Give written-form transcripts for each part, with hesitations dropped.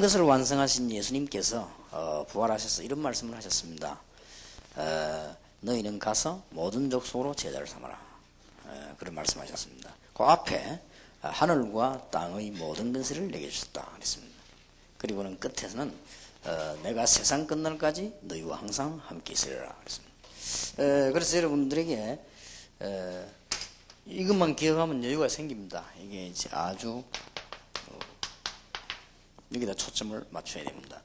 것을 완성하신 예수님께서 부활하셔서 이런 말씀을 하셨습니다. 너희는 가서 모든 족속으로 제자를 삼아라. 그런 말씀하셨습니다. 그 앞에 하늘과 땅의 모든 권세를 내게 주셨다 그랬습니다. 그리고는 끝에서는 내가 세상 끝날까지 너희와 항상 함께 있으리라 그랬습니다. 그래서 여러분들에게 이것만 기억하면 여유가 생깁니다. 이게 이제 아주 여기다 초점을 맞춰야 됩니다.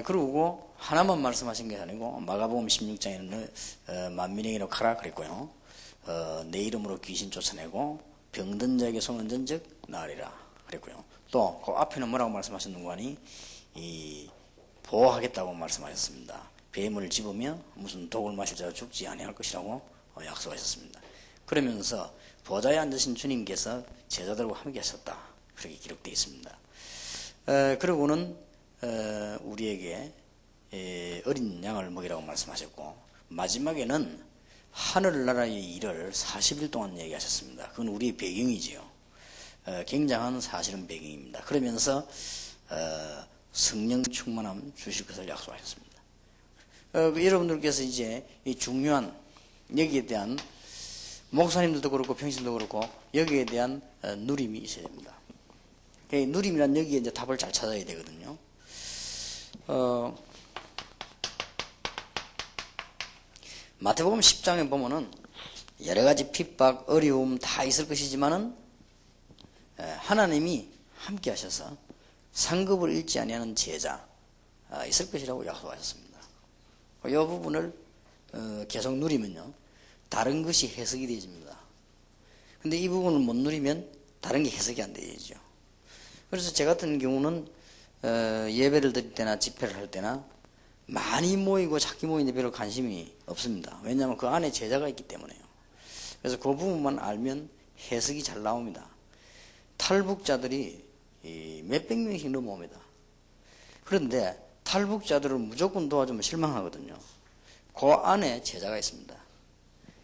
그리고 하나만 말씀하신 게 아니고 마가복음 16장에는 만민에게로 가라 그랬고요. 내 이름으로 귀신 쫓아내고 병든 자에게 손은 전적 나으리라 그랬고요. 또 그 앞에는 뭐라고 말씀하셨는가 하니 보호하겠다고 말씀하셨습니다. 뱀을 집으며 무슨 독을 마실 자가 죽지 아니할 것이라고 약속하셨습니다. 그러면서 보좌에 앉으신 주님께서 제자들과 함께 하셨다 그렇게 기록되어 있습니다. 그리고는 우리에게 어린 양을 먹이라고 말씀하셨고 마지막에는 하늘나라의 일을 40일 동안 얘기하셨습니다. 그건 우리의 배경이지요. 굉장한 사실은 배경입니다. 그러면서 성령 충만함 주실 것을 약속하셨습니다. 여러분들께서 이제 이 중요한 여기에 대한 목사님들도 그렇고 평신도 그렇고 여기에 대한 누림이 있어야 됩니다. 누림이란 여기에 이제 답을 잘 찾아야 되거든요. 마태복음 10장에 보면은 여러 가지 핍박, 어려움 다 있을 것이지만은 하나님이 함께 하셔서 상급을 잃지 아니하는 제자 있을 것이라고 약속하셨습니다. 이 부분을 계속 누리면요 다른 것이 해석이 되어집니다. 근데 이 부분을 못 누리면 다른 게 해석이 안 되죠. 그래서 제 같은 경우는 예배를 드릴 때나 집회를 할 때나 많이 모이고 작게 모이는데 별로 관심이 없습니다. 왜냐하면 그 안에 제자가 있기 때문에요. 그래서 그 부분만 알면 해석이 잘 나옵니다. 탈북자들이 몇백 명씩 넘어옵니다. 그런데 탈북자들을 무조건 도와주면 실망하거든요. 그 안에 제자가 있습니다.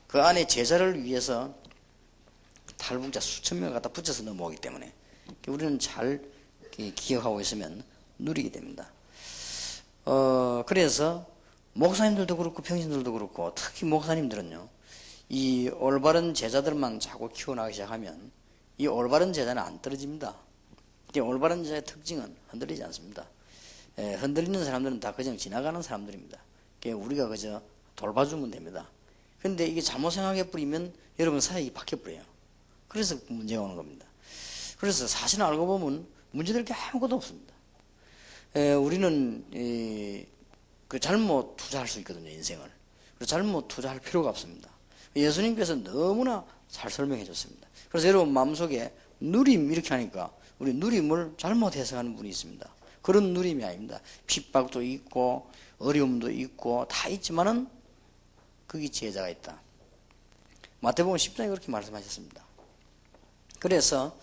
그 안에 제자를 위해서 탈북자 수천 명을 갖다 붙여서 넘어오기 때문에 우리는 잘 기억하고 있으면 누리게 됩니다. 그래서 목사님들도 그렇고 평신들도 그렇고 특히 목사님들은요 이 올바른 제자들만 자꾸 키워나가기 시작하면 이 올바른 제자는 안 떨어집니다. 이 올바른 제자의 특징은 흔들리지 않습니다. 흔들리는 사람들은 다 그냥 지나가는 사람들입니다. 우리가 그저 돌봐주면 됩니다. 그런데 이게 잘못 생각해 버리면 여러분 사역이 바뀌어버려요. 그래서 문제가 오는 겁니다. 그래서 사실 알고 보면 문제될 게 아무것도 없습니다. 우리는 그 잘못 투자할 수 있거든요, 인생을. 그래서 잘못 투자할 필요가 없습니다. 예수님께서 너무나 잘 설명해 줬습니다. 그래서 여러분 마음속에 누림 이렇게 하니까 우리 누림을 잘못 해석하는 분이 있습니다. 그런 누림이 아닙니다. 핍박도 있고 어려움도 있고 다 있지만은 거기 제자가 있다. 마태복음 10장에 그렇게 말씀하셨습니다. 그래서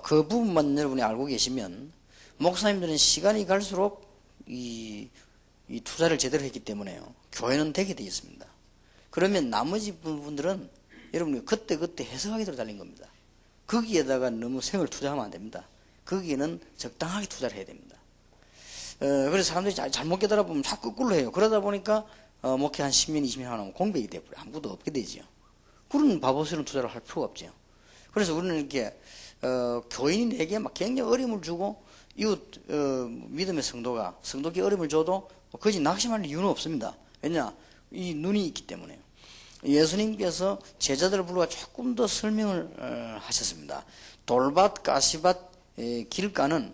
그 부분만 여러분이 알고 계시면 목사님들은 시간이 갈수록 이 투자를 제대로 했기 때문에요. 교회는 되게 되어 있습니다. 그러면 나머지 부분들은 여러분이 그때그때 해석하기 대로 달린 겁니다. 거기에다가 너무 생을 투자하면 안 됩니다. 거기에는 적당하게 투자를 해야 됩니다. 그래서 사람들이 잘못 깨달아보면 자꾸 거꾸로 해요. 그러다 보니까 목회 한 10년, 20년 하면 공백이 돼버려요. 아무것도 없게 되죠. 그런 바보스러운 투자를 할 필요가 없죠. 그래서 우리는 이렇게 교인이 내게 막 굉장히 어려움을 주고 이웃 믿음의 성도께 어려움을 줘도 거짓 낙심할 이유는 없습니다. 왜냐? 이 눈이 있기 때문에요. 예수님께서 제자들을 불러가 조금 더 설명을 하셨습니다. 돌밭, 가시밭, 길가는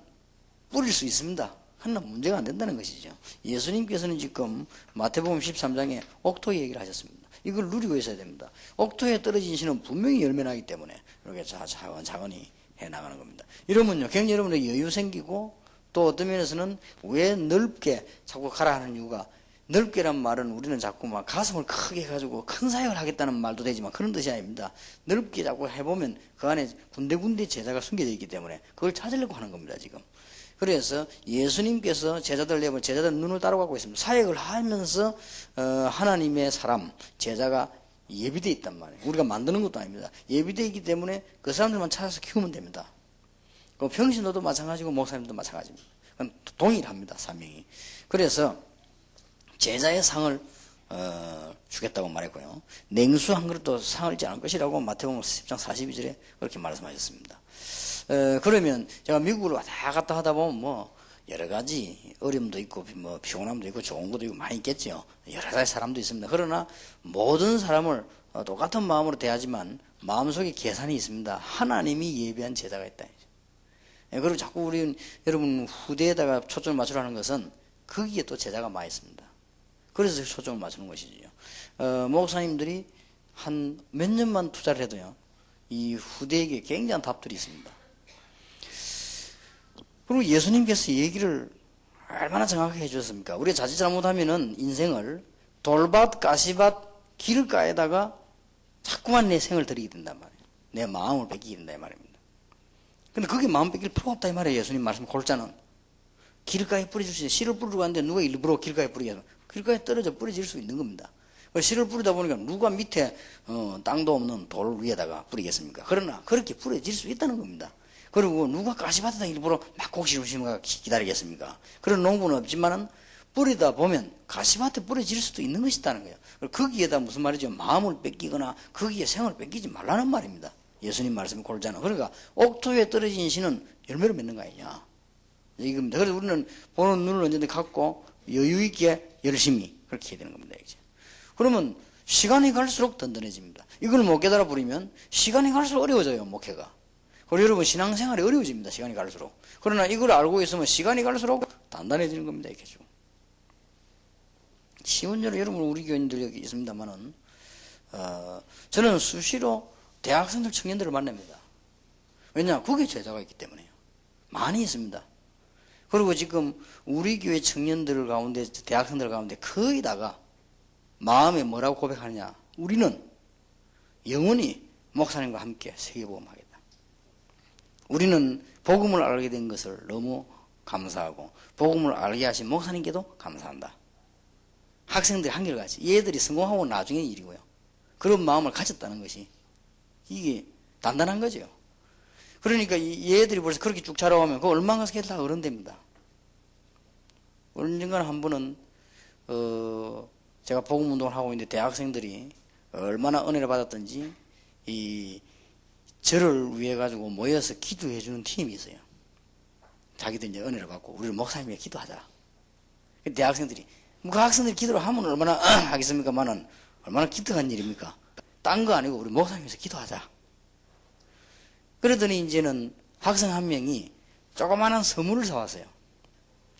뿌릴 수 있습니다. 하나 문제가 안 된다는 것이죠. 예수님께서는 지금 마태복음 13장에 옥토 얘기를 하셨습니다. 이걸 누리고 있어야 됩니다. 옥토에 떨어진 씨는 분명히 열매 나기 때문에 이렇게 차근차근히 해나가는 겁니다. 이러면요, 굉장히 여러분들 여유 생기고 또 어떤 면에서는 왜 넓게 자꾸 가라 하는 이유가 넓게란 말은 우리는 자꾸 막 가슴을 크게 해가지고 큰 사역을 하겠다는 말도 되지만 그런 뜻이 아닙니다. 넓게 자꾸 해보면 그 안에 군데군데 제자가 숨겨져 있기 때문에 그걸 찾으려고 하는 겁니다, 지금. 그래서 예수님께서 제자들 내보면 제자들 눈을 따라가고 있습니다. 사역을 하면서 하나님의 사람, 제자가 예비되어 있단 말이에요. 우리가 만드는 것도 아닙니다. 예비되어 있기 때문에 그 사람들만 찾아서 키우면 됩니다. 그 평신도도 마찬가지고 목사님도 마찬가지입니다. 그건 동일합니다. 사명이. 그래서 제자의 상을 주겠다고 말했고요. 냉수 한 그릇도 상을 지 않을 것이라고 마태복음 10장 42절에 그렇게 말씀하셨습니다. 그러면 제가 미국으로 왔다 갔다 하다 보면 뭐 여러 가지 어려움도 있고 뭐 피곤함도 있고 좋은 것도 있고 많이 있겠죠. 여러 가지 사람도 있습니다. 그러나 모든 사람을 똑같은 마음으로 대하지만 마음속에 계산이 있습니다. 하나님이 예비한 제자가 있다. 그리고 자꾸 우리 여러분 후대에다가 초점을 맞추라는 것은 거기에 또 제자가 많이 있습니다. 그래서 초점을 맞추는 것이죠. 목사님들이 한 몇 년만 투자를 해도요, 이 후대에게 굉장한 답들이 있습니다. 그리고 예수님께서 얘기를 얼마나 정확하게 해주셨습니까? 우리가 자칫 잘못하면은 인생을 돌밭, 가시밭, 길가에다가 자꾸만 내 생을 들이게 된단 말이에요. 내 마음을 뺏기게 된다 이 말입니다. 근데 그게 마음 뺏길 필요가 없다 이 말이에요. 예수님 말씀 골자는. 길가에 뿌려줄 수 있어요. 씨를 뿌리러 가는데 누가 일부러 길가에 뿌리게 하면 길가에 떨어져 뿌려질 수 있는 겁니다. 씨를 뿌리다 보니까 누가 밑에 땅도 없는 돌 위에다가 뿌리겠습니까? 그러나 그렇게 뿌려질 수 있다는 겁니다. 그리고 누가 가시밭에다 일부러 막 곡식을 기다리겠습니까? 그런 농부는 없지만은 뿌리다 보면 가시밭에 뿌려질 수도 있는 것이다는 거예요. 거기에다 무슨 말이죠? 마음을 뺏기거나 거기에 생을 뺏기지 말라는 말입니다. 예수님 말씀이 골자는. 그러니까 옥토에 떨어진 씨는 열매를 맺는 거 아니냐. 이겁니다. 그래서 우리는 보는 눈을 언제든 갖고 여유 있게 열심히 그렇게 해야 되는 겁니다. 이제. 그러면 시간이 갈수록 든든해집니다. 이걸 못 깨달아 버리면 시간이 갈수록 어려워져요, 목회가. 그리고 여러분 신앙생활이 어려워집니다. 시간이 갈수록. 그러나 이걸 알고 있으면 시간이 갈수록 단단해지는 겁니다. 이렇게 좀. 쉬운 예로 여러분 우리 교인들 여기 있습니다만은 저는 수시로 대학생들 청년들을 만납니다. 왜냐? 그게 제자가 있기 때문에요. 많이 있습니다. 그리고 지금 우리 교회 청년들 가운데 대학생들 가운데 거의 다가 마음에 뭐라고 고백하느냐? 우리는 영원히 목사님과 함께 세계복음하겠다. 우리는 복음을 알게 된 것을 너무 감사하고 복음을 알게 하신 목사님께도 감사한다. 학생들이 한결같이 얘들이 성공하고 나중에 일이고요. 그런 마음을 가졌다는 것이 이게 단단한 거죠. 그러니까 얘들이 벌써 그렇게 쭉 자라오면 그 얼마나 다 어른됩니다. 언젠가는 한 번은 제가 복음운동을 하고 있는데 대학생들이 얼마나 은혜를 받았던지 이 저를 위해 가지고 모여서 기도해 주는 팀이 있어요. 자기들 이제 은혜를 받고 우리를 목사님에게 기도하자. 대학생들이 그 학생들이 기도를 하면 얼마나 하겠습니까만은 얼마나 기특한 일입니까? 딴 거 아니고 우리 목사님에서 기도하자. 그러더니 이제는 학생 한 명이 조그마한 선물을 사왔어요.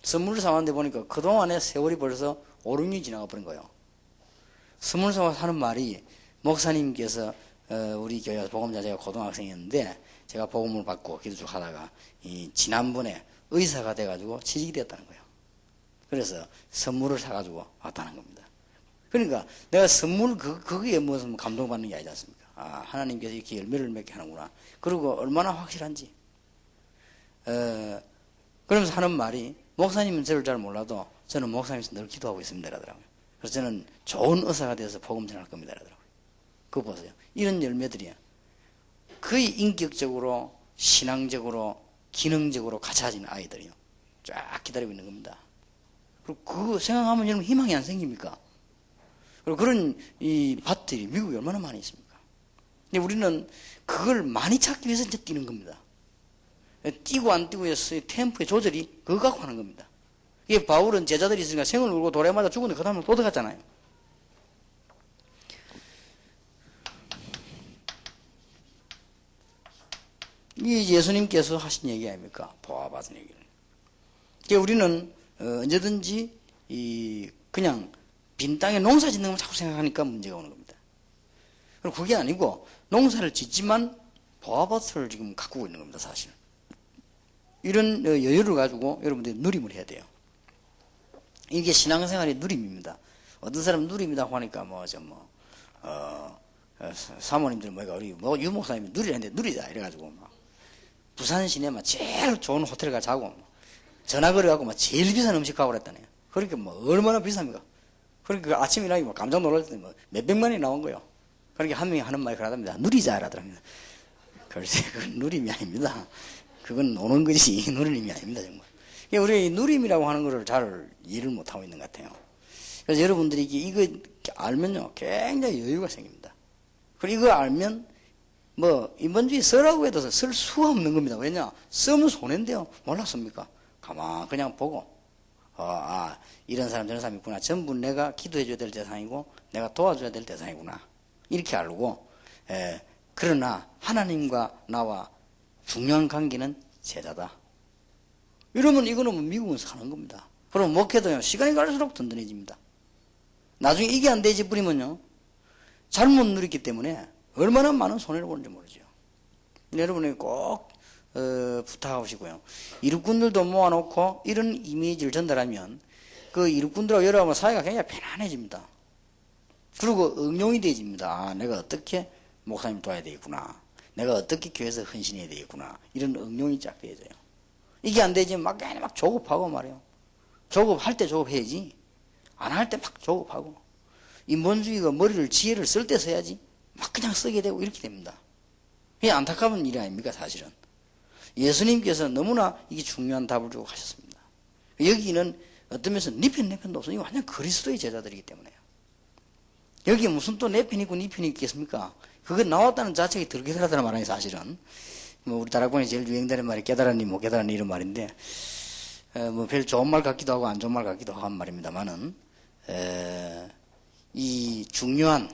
선물을 사왔는데 보니까 그동안에 세월이 벌써 5, 6년이 지나가 버린 거예요. 선물을 사와서 하는 말이 목사님께서 우리 교회 복음자 제가 고등학생이었는데 제가 복음을 받고 기도 쭉 하다가 지난번에 의사가 돼가지고 취직이 되었다는 거예요. 그래서 선물을 사가지고 왔다는 겁니다. 그러니까 내가 선물 거기에 무슨 감동받는 게 아니지 않습니까? 아, 하나님께서 이렇게 열매를 맺게 하는구나. 그리고 얼마나 확실한지. 그러면서 하는 말이 목사님은 저를 잘 몰라도 저는 목사님께서 늘 기도하고 있습니다. 라더라고요. 그래서 저는 좋은 의사가 되어서 복음 전할 겁니다. 라더라고요. 그거 보세요. 이런 열매들이야. 거의 인격적으로, 신앙적으로, 기능적으로 갖춰진 아이들이요. 쫙 기다리고 있는 겁니다. 그리고 그거 생각하면 여러분 희망이 안 생깁니까? 그리고 그런 이 밭들이 미국에 얼마나 많이 있습니까? 근데 우리는 그걸 많이 찾기 위해서 이제 뛰는 겁니다. 뛰고 안 뛰고의 템포의 조절이 그거 갖고 하는 겁니다. 이게 바울은 제자들이 있으니까 생을 울고 돌에 맞아 죽었는데 그 다음에 또 들어갔잖아요. 이게 예수님께서 하신 얘기 아닙니까? 보아받은 얘기를. 그러니까 우리는 언제든지 그냥 빈 땅에 농사 짓는 걸 자꾸 생각하니까 문제가 오는 겁니다. 그리고 그게 아니고 농사를 짓지만 보아밭을 지금 가꾸고 있는 겁니다. 사실. 이런 여유를 가지고 여러분들이 누림을 해야 돼요. 이게 신앙생활의 누림입니다. 어떤 사람은 누림이라고 하니까 사모님들 우리 유 목사님이 누리라는데 누리자 이래가지고 막 부산 시내 막 제일 좋은 호텔 가 자고 전화 걸어가고 막 제일 비싼 음식 가고 그랬다네요. 그러니까 얼마나 비쌉니까? 그러니까 아침에 일어나기 깜짝 놀랄 때 몇백만이 나온 거예요. 그러니까 한 명이 하는 말이 그러답니다. 누리자 이라더랍니다. 글쎄 그건 누림이 아닙니다. 그건 노는 거지 누리님이 아닙니다 정말. 그러니까 우리가 이 누림이라고 하는 것을 잘 이해를 못하고 있는 것 같아요. 그래서 여러분들이 이거 알면요 굉장히 여유가 생깁니다. 그리고 이거 알면 뭐 이번 주에 쓰라고 해도 쓸 수가 없는 겁니다. 왜냐? 쓰면 손해인데요. 몰랐습니까? 가만 그냥 보고 이런 사람 저런 사람 있구나. 전부 내가 기도해 줘야 될 대상이고 내가 도와줘야 될 대상이구나. 이렇게 알고 그러나 하나님과 나와 중요한 관계는 제자다. 이러면 이거는 뭐 미국은 사는 겁니다. 그럼 목회도요 시간이 갈수록 든든해집니다. 나중에 이게 안 되지 뿌리면요 잘못 누렸기 때문에 얼마나 많은 손해를 보는지 모르죠. 여러분이 꼭 부탁하고 싶고요. 이룹꾼들도 모아놓고 이런 이미지를 전달하면 그 이룹꾼들하고 여러분 사이가 굉장히 편안해집니다. 그리고 응용이 되어집니다. 내가 어떻게 목사님 도와야 되겠구나. 내가 어떻게 교회에서 헌신해야 되겠구나. 이런 응용이 쫙 되어져요. 이게 안 되지 막 조급하고 말이에요. 조급할 때 조급해야지. 안 할 때 막 조급하고. 인본주의가 머리를 지혜를 쓸 때 써야지. 막 그냥 쓰게 되고 이렇게 됩니다. 이게 안타까운 일이 아닙니까 사실은. 예수님께서 너무나 이게 중요한 답을 주고 가셨습니다. 여기는 어떤 면에서 네 편 내 편도 없어요. 이거 완전 그리스도의 제자들이기 때문에요. 여기 무슨 또 내 편 있고 네 편이 있겠습니까? 그거 나왔다는 자체가 들깨달았다는 말이에요 사실은. 뭐 우리 다락방에 제일 유행되는 말이 깨달았니 못 깨달았니 이런 말인데 뭐 별 좋은 말 같기도 하고 안 좋은 말 같기도 하고 한 말입니다만은 이 중요한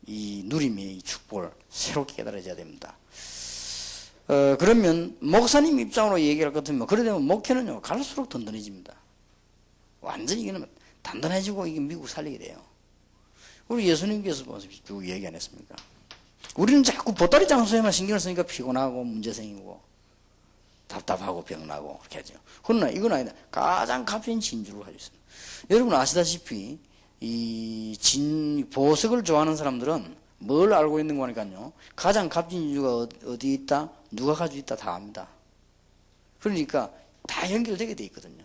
이 누림의 축복을 새롭게 깨달아져야 됩니다. 그러면 목사님 입장으로 얘기할 것 같으면 그래 되면 목회는요 갈수록 든든해집니다. 완전히 이거는 단단해지고 이게 미국 살리게 돼요. 우리 예수님께서 쭉 얘기 안 했습니까? 우리는 자꾸 보따리 장소에만 신경을 쓰니까 피곤하고 문제 생기고 답답하고 병나고 그렇게 하죠. 그러나 이건 아니다. 가장 값진 진주를 가지고 있습니다. 여러분 아시다시피 이 보석을 좋아하는 사람들은 뭘 알고 있는 거니까요. 가장 값진 진주가 어디 있다? 누가 가지고 있다 다 압니다. 그러니까 다 연결되게 돼 있거든요.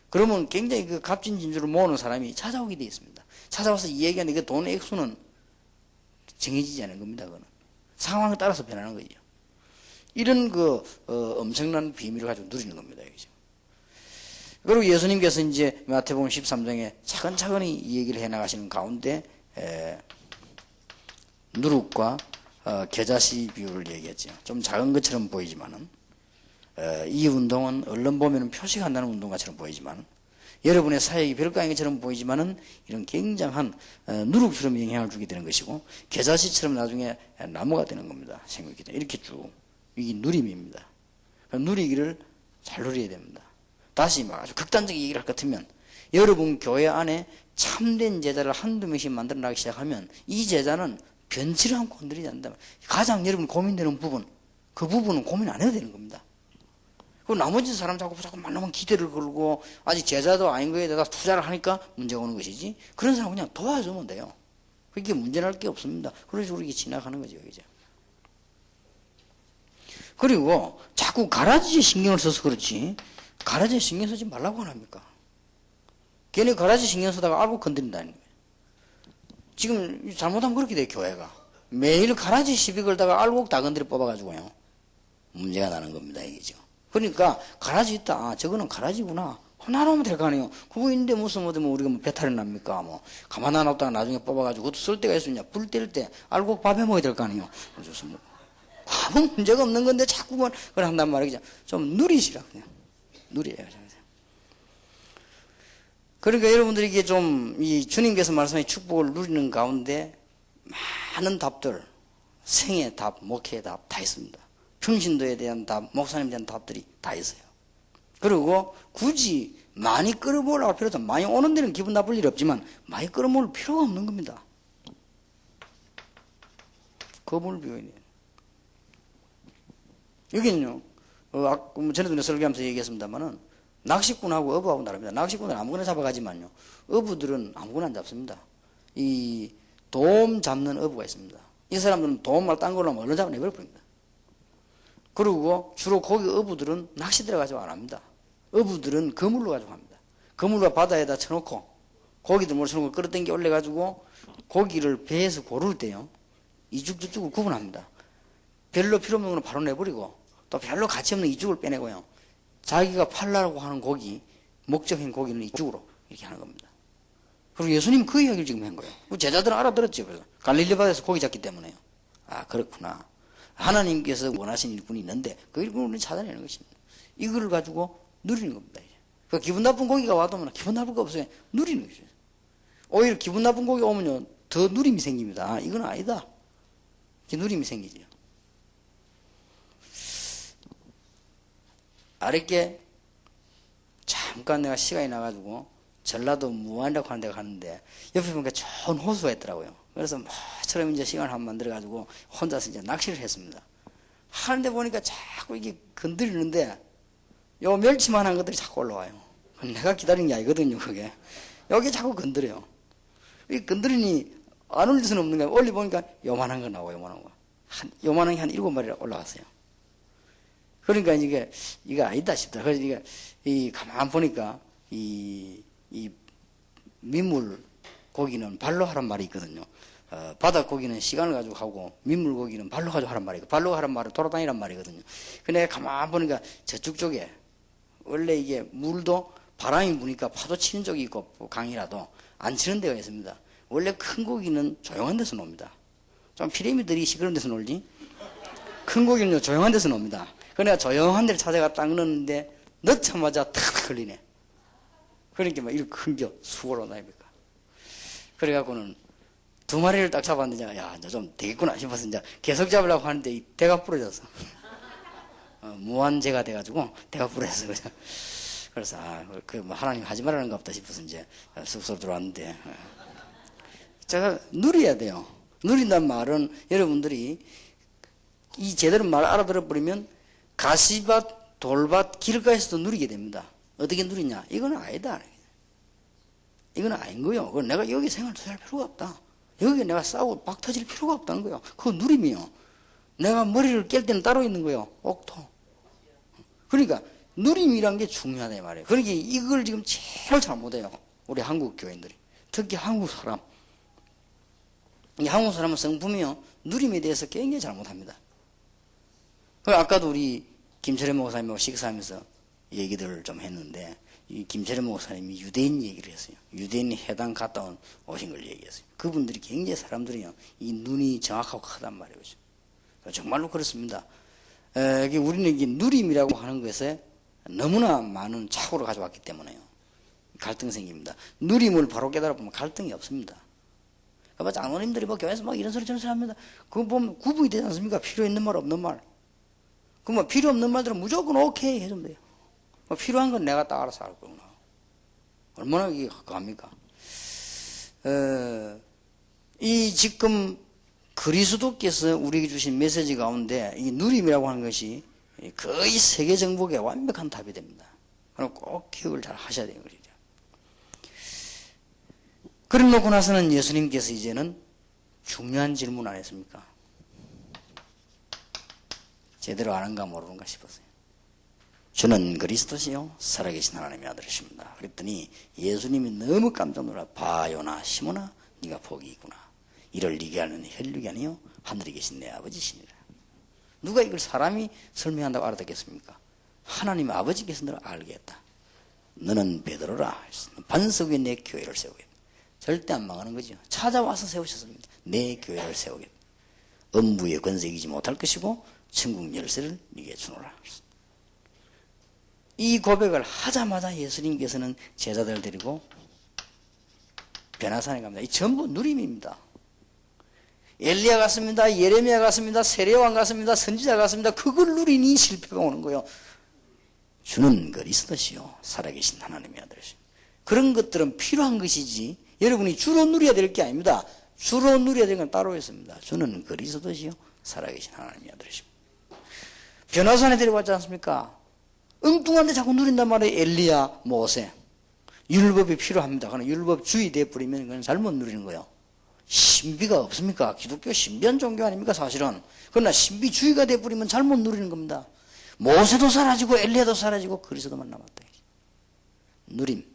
그러면 굉장히 그 값진 진주를 모으는 사람이 찾아오게 돼 있습니다. 찾아와서 이 얘기하는데 그 돈 액수는 정해지지 않은 겁니다. 그거는 상황에 따라서 변하는 거죠. 이런 엄청난 비밀을 가지고 누리는 겁니다. 여기죠. 그리고 예수님께서 이제 마태복음 13장에 차근차근히 이 얘기를 해 나가시는 가운데 누룩과 겨자씨 비유를 얘기했죠. 좀 작은 것처럼 보이지만은 이 운동은 얼른 보면 표식한다는 운동과처럼 보이지만 여러분의 사역이 별거 아닌 것처럼 보이지만은 이런 굉장한 누룩처럼 영향을 주게 되는 것이고 겨자씨처럼 나중에 나무가 되는 겁니다. 생각이 돼. 이렇게 쭉 이게 누림입니다. 누리기를 잘 누려야 됩니다. 다시 막 아주 극단적인 얘기를 할 것 같으면 여러분 교회 안에 참된 제자를 한두 명씩 만들어 나가기 시작하면 이 제자는 변치를 않고 건드리지 않는다. 가장 여러분 고민되는 부분 그 부분은 고민 안 해도 되는 겁니다. 그 나머지 사람 자꾸 만나면 기대를 걸고 아직 제자도 아닌 거에 대해서 투자를 하니까 문제가 오는 것이지 그런 사람 그냥 도와주면 돼요. 그게 문제날 게 없습니다. 그래서 우리 지나가는 거죠. 그죠? 그리고 자꾸 가라지에 신경을 써서 그렇지 가라지에 신경 쓰지 말라고 안 합니까? 걔네 가라지 신경 쓰다가 알고 건드린다는 거예요. 지금 잘못하면 그렇게 돼요. 교회가 매일 가라지 시비 걸다가 알곡 다건드리 뽑아가지고요 문제가 나는 겁니다. 이게죠. 그러니까 가라지 있다. 아, 저거는 가라지구나. 나눠면 될 거 아니에요. 그거 있는데 무슨 우리가 뭐 배탈이 납니까? 뭐 가만 안 놨다가 나중에 뽑아가지고 그것도 쓸 때가 있으냐? 불 뗄 때 알곡 밥해 먹어야 될 거 아니에요. 그래서 뭐 아무 문제가 없는 건데 자꾸만 그걸 한단 말이죠. 좀 누리시라 그냥 누려요. 그러니까 여러분들이 이게 좀 이 주님께서 말씀하신 축복을 누리는 가운데 많은 답들, 생의 답, 목회의 답 다 있습니다. 평신도에 대한 답, 목사님에 대한 답들이 다 있어요. 그리고 굳이 많이 끌어모으려고 필요도 없어요. 많이 오는 데는 기분 나쁠 일 없지만 많이 끌어모을 필요가 없는 겁니다. 거부를 비워야 돼요. 여기는요, 전에도 설교하면서 얘기했습니다만은 낚시꾼하고 어부하고 다릅니다. 낚시꾼은 아무거나 잡아가지만요. 어부들은 아무거나 안 잡습니다. 이 도움 잡는 어부가 있습니다. 이 사람들은 도움을 딴 걸로 하면 얼른 잡아내버려 버립니다. 그리고 주로 거기 어부들은 낚시대를 가지고 안 합니다. 어부들은 그물로 가지고 합니다. 그물로 바다에다 쳐놓고 고기들 몰쳐놓고 끌어당겨 올려가지고 고기를 배에서 고를 때요. 이죽저죽을 구분합니다. 별로 필요 없는 거는 바로 내버리고 또 별로 가치 없는 이쪽을 빼내고요. 자기가 팔라고 하는 고기, 목적인 고기는 이쪽으로 이렇게 하는 겁니다. 그리고 예수님 그 이야기를 지금 한 거예요. 제자들은 알아들었죠. 그래서 갈릴리 바다에서 고기 잡기 때문에요. 아, 그렇구나. 하나님께서 원하시는 일꾼이 있는데 그 일꾼을 찾아내는 것입니다. 이걸 가지고 누리는 겁니다. 그 기분 나쁜 고기가 와도 기분 나쁠 거 없어요. 누리는 거죠. 오히려 기분 나쁜 고기가 오면요, 더 누림이 생깁니다. 아, 이건 아니다. 이렇게 누림이 생기죠. 아랫게 잠깐 내가 시간이 나가지고 전라도 무안이라고 하는 데가 가는데 옆에 보니까 좋은 호수가 있더라고요. 그래서 뭐처럼 이제 시간을 한번 만들어가지고 혼자서 이제 낚시를 했습니다. 하는데 보니까 자꾸 이게 건드리는데 요 멸치만한 것들이 자꾸 올라와요. 내가 기다리는 게 아니거든요, 그게. 여기 자꾸 건드려요. 이 건드리니 안 올릴 수는 없는 거예요. 올려보니까 요만한 거 나와요, 요만한 거. 요만한 게 한 7마리가 올라갔어요. 그러니까 이게 아니다 싶다. 그래서 가만 보니까 이 민물 고기는 발로 하란 말이 있거든요. 바다 고기는 시간을 가지고 하고 민물 고기는 발로 가지고 하란 말이고 발로 하란 말은 돌아다니란 말이거든요. 근데 가만 보니까 저쪽 쪽에 원래 이게 물도 바람이 부니까 파도 치는 쪽이 있고 강이라도 안 치는 데가 있습니다. 원래 큰 고기는 조용한 데서 놉니다. 좀 피레미들이 시끄러운 데서 놀지. 큰 고기는요 조용한 데서 놉니다. 그러니까 조용한 데를 찾아가 딱 넣는데 넣자마자 탁 걸리네. 그러니까 막 이렇게 큰 겨 수고로 나입니까. 그래갖고는 2마리를 딱 잡았는데 야 이제 좀 되겠구나 싶어서 이제 계속 잡으려고 하는데 이 대가 부러졌어. 무한재가 돼가지고 대가 부러졌어. 그래서 뭐 하나님 하지 말라는 것 없다 싶어서 이제 쑥쑥 들어왔는데 제가 누려야 돼요. 누린다는 말은 여러분들이 이 제대로 말 알아들어버리면 가시밭, 돌밭, 길가에서도 누리게 됩니다. 어떻게 누리냐? 이건 아니다. 이건 아닌 거요. 내가 여기 생활도 할 필요가 없다. 여기 내가 싸우고 박 터질 필요가 없다는 거예요. 그거 누림이요. 내가 머리를 깰 때는 따로 있는 거예요. 옥토. 그러니까 누림이란 게 중요하다 이 말이에요. 그러니까 이걸 지금 제일 잘못해요. 우리 한국 교인들이. 특히 한국 사람. 이 한국 사람은 성품이요. 누림에 대해서 굉장히 잘못합니다. 아까도 우리 김철현 목사님하고 식사하면서 얘기들을 좀 했는데 이 김철현 목사님이 유대인 얘기를 했어요. 유대인이 해당 갔다 오신 걸 얘기했어요. 그분들이 굉장히 사람들이요. 이 눈이 정확하고 크단 말이에요. 정말로 그렇습니다. 우리는 이게 누림이라고 하는 것에 너무나 많은 착오를 가져왔기 때문에요. 갈등 생깁니다. 누림을 바로 깨달아 보면 갈등이 없습니다. 그러니까 장로님들이 뭐 교회에서 막 이런 소리 저런 소리 합니다. 그거 보면 구분이 되지 않습니까? 필요 있는 말 없는 말. 그럼 필요 없는 말들은 무조건 오케이 해주면 돼요. 필요한 건 내가 딱 알아서 할 거구나. 얼마나 이게 가깝습니까? 이 지금 그리스도께서 우리에게 주신 메시지 가운데 이 누림이라고 하는 것이 거의 세계 정복의 완벽한 답이 됩니다. 그럼 꼭 기억을 잘 하셔야 돼요. 그래 놓고 나서는 예수님께서 이제는 중요한 질문 안 했습니까? 제대로 아는가 모르는가 싶었어요. 주는 그리스도시요 살아계신 하나님의 아들이십니다. 그랬더니 예수님이 너무 깜짝 놀라 바요나 시모나 네가 복이 있구나. 이를 네게 하는 혈육이 아니요 하늘에 계신 내 아버지시니라. 누가 이걸 사람이 설명한다고 알아듣겠습니까? 하나님 아버지께서 너를 알게 했다. 너는 베드로라. 반석 위에 내 교회를 세우겠다. 절대 안 망하는 거죠. 찾아와서 세우셨습니다. 내 교회를 세우겠다. 음부의 권세 이기지 못할 것이고 천국 열쇠를 네게 주노라. 이 고백을 하자마자 예수님께서는 제자들을 데리고 변화산에 갑니다. 이 전부 누림입니다. 엘리야 같습니다. 예레미야 같습니다. 세례왕 같습니다. 선지자 같습니다. 그걸 누리니 실패가 오는 거예요. 주는 그리스도시요 살아계신 하나님의 아들이시오. 그런 것들은 필요한 것이지 여러분이 주로 누려야 될 게 아닙니다. 주로 누려야 될 건 따로 있습니다. 주는 그리스도시요 살아계신 하나님의 아들이시오. 변화산에 데려왔지 않습니까? 엉뚱한데 자꾸 누린단 말이에요. 엘리야, 모세. 율법이 필요합니다. 그러나 율법주의 돼버리면 그건 잘못 누리는 거예요. 신비가 없습니까? 기독교 신비한 종교 아닙니까 사실은. 그러나 신비주의가 돼버리면 잘못 누리는 겁니다. 모세도 사라지고 엘리야도 사라지고 그리스도만 남았다. 누림.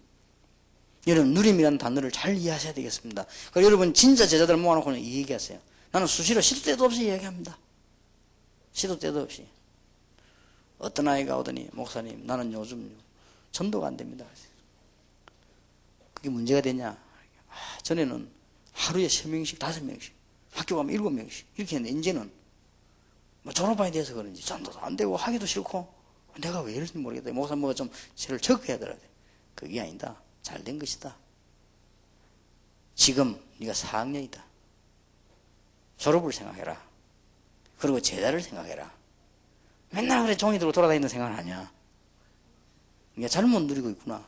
여러분 누림이라는 단어를 잘 이해하셔야 되겠습니다. 그러니까 여러분 진짜 제자들 모아놓고는 이 얘기하세요. 나는 수시로 시도 때도 없이 얘기합니다. 시도 때도 없이. 어떤 아이가 오더니 목사님 나는 요즘 전도가 안 됩니다. 그게 문제가 되냐? 전에는 하루에 3명씩 5명씩 학교 가면 7명씩 이렇게 했는데 이제는 뭐 졸업반이 돼서 그런지 전도도 안 되고 하기도 싫고 내가 왜 이럴지 모르겠다. 목사 뭐가 좀 저를 적해야 되라. 그게 아니다. 잘된 것이다. 지금 네가 4학년이다. 졸업을 생각해라. 그리고 제자를 생각해라. 맨날 그래 종이 들고 돌아다니는 생각을 하냐. 네가 잘못 누리고 있구나.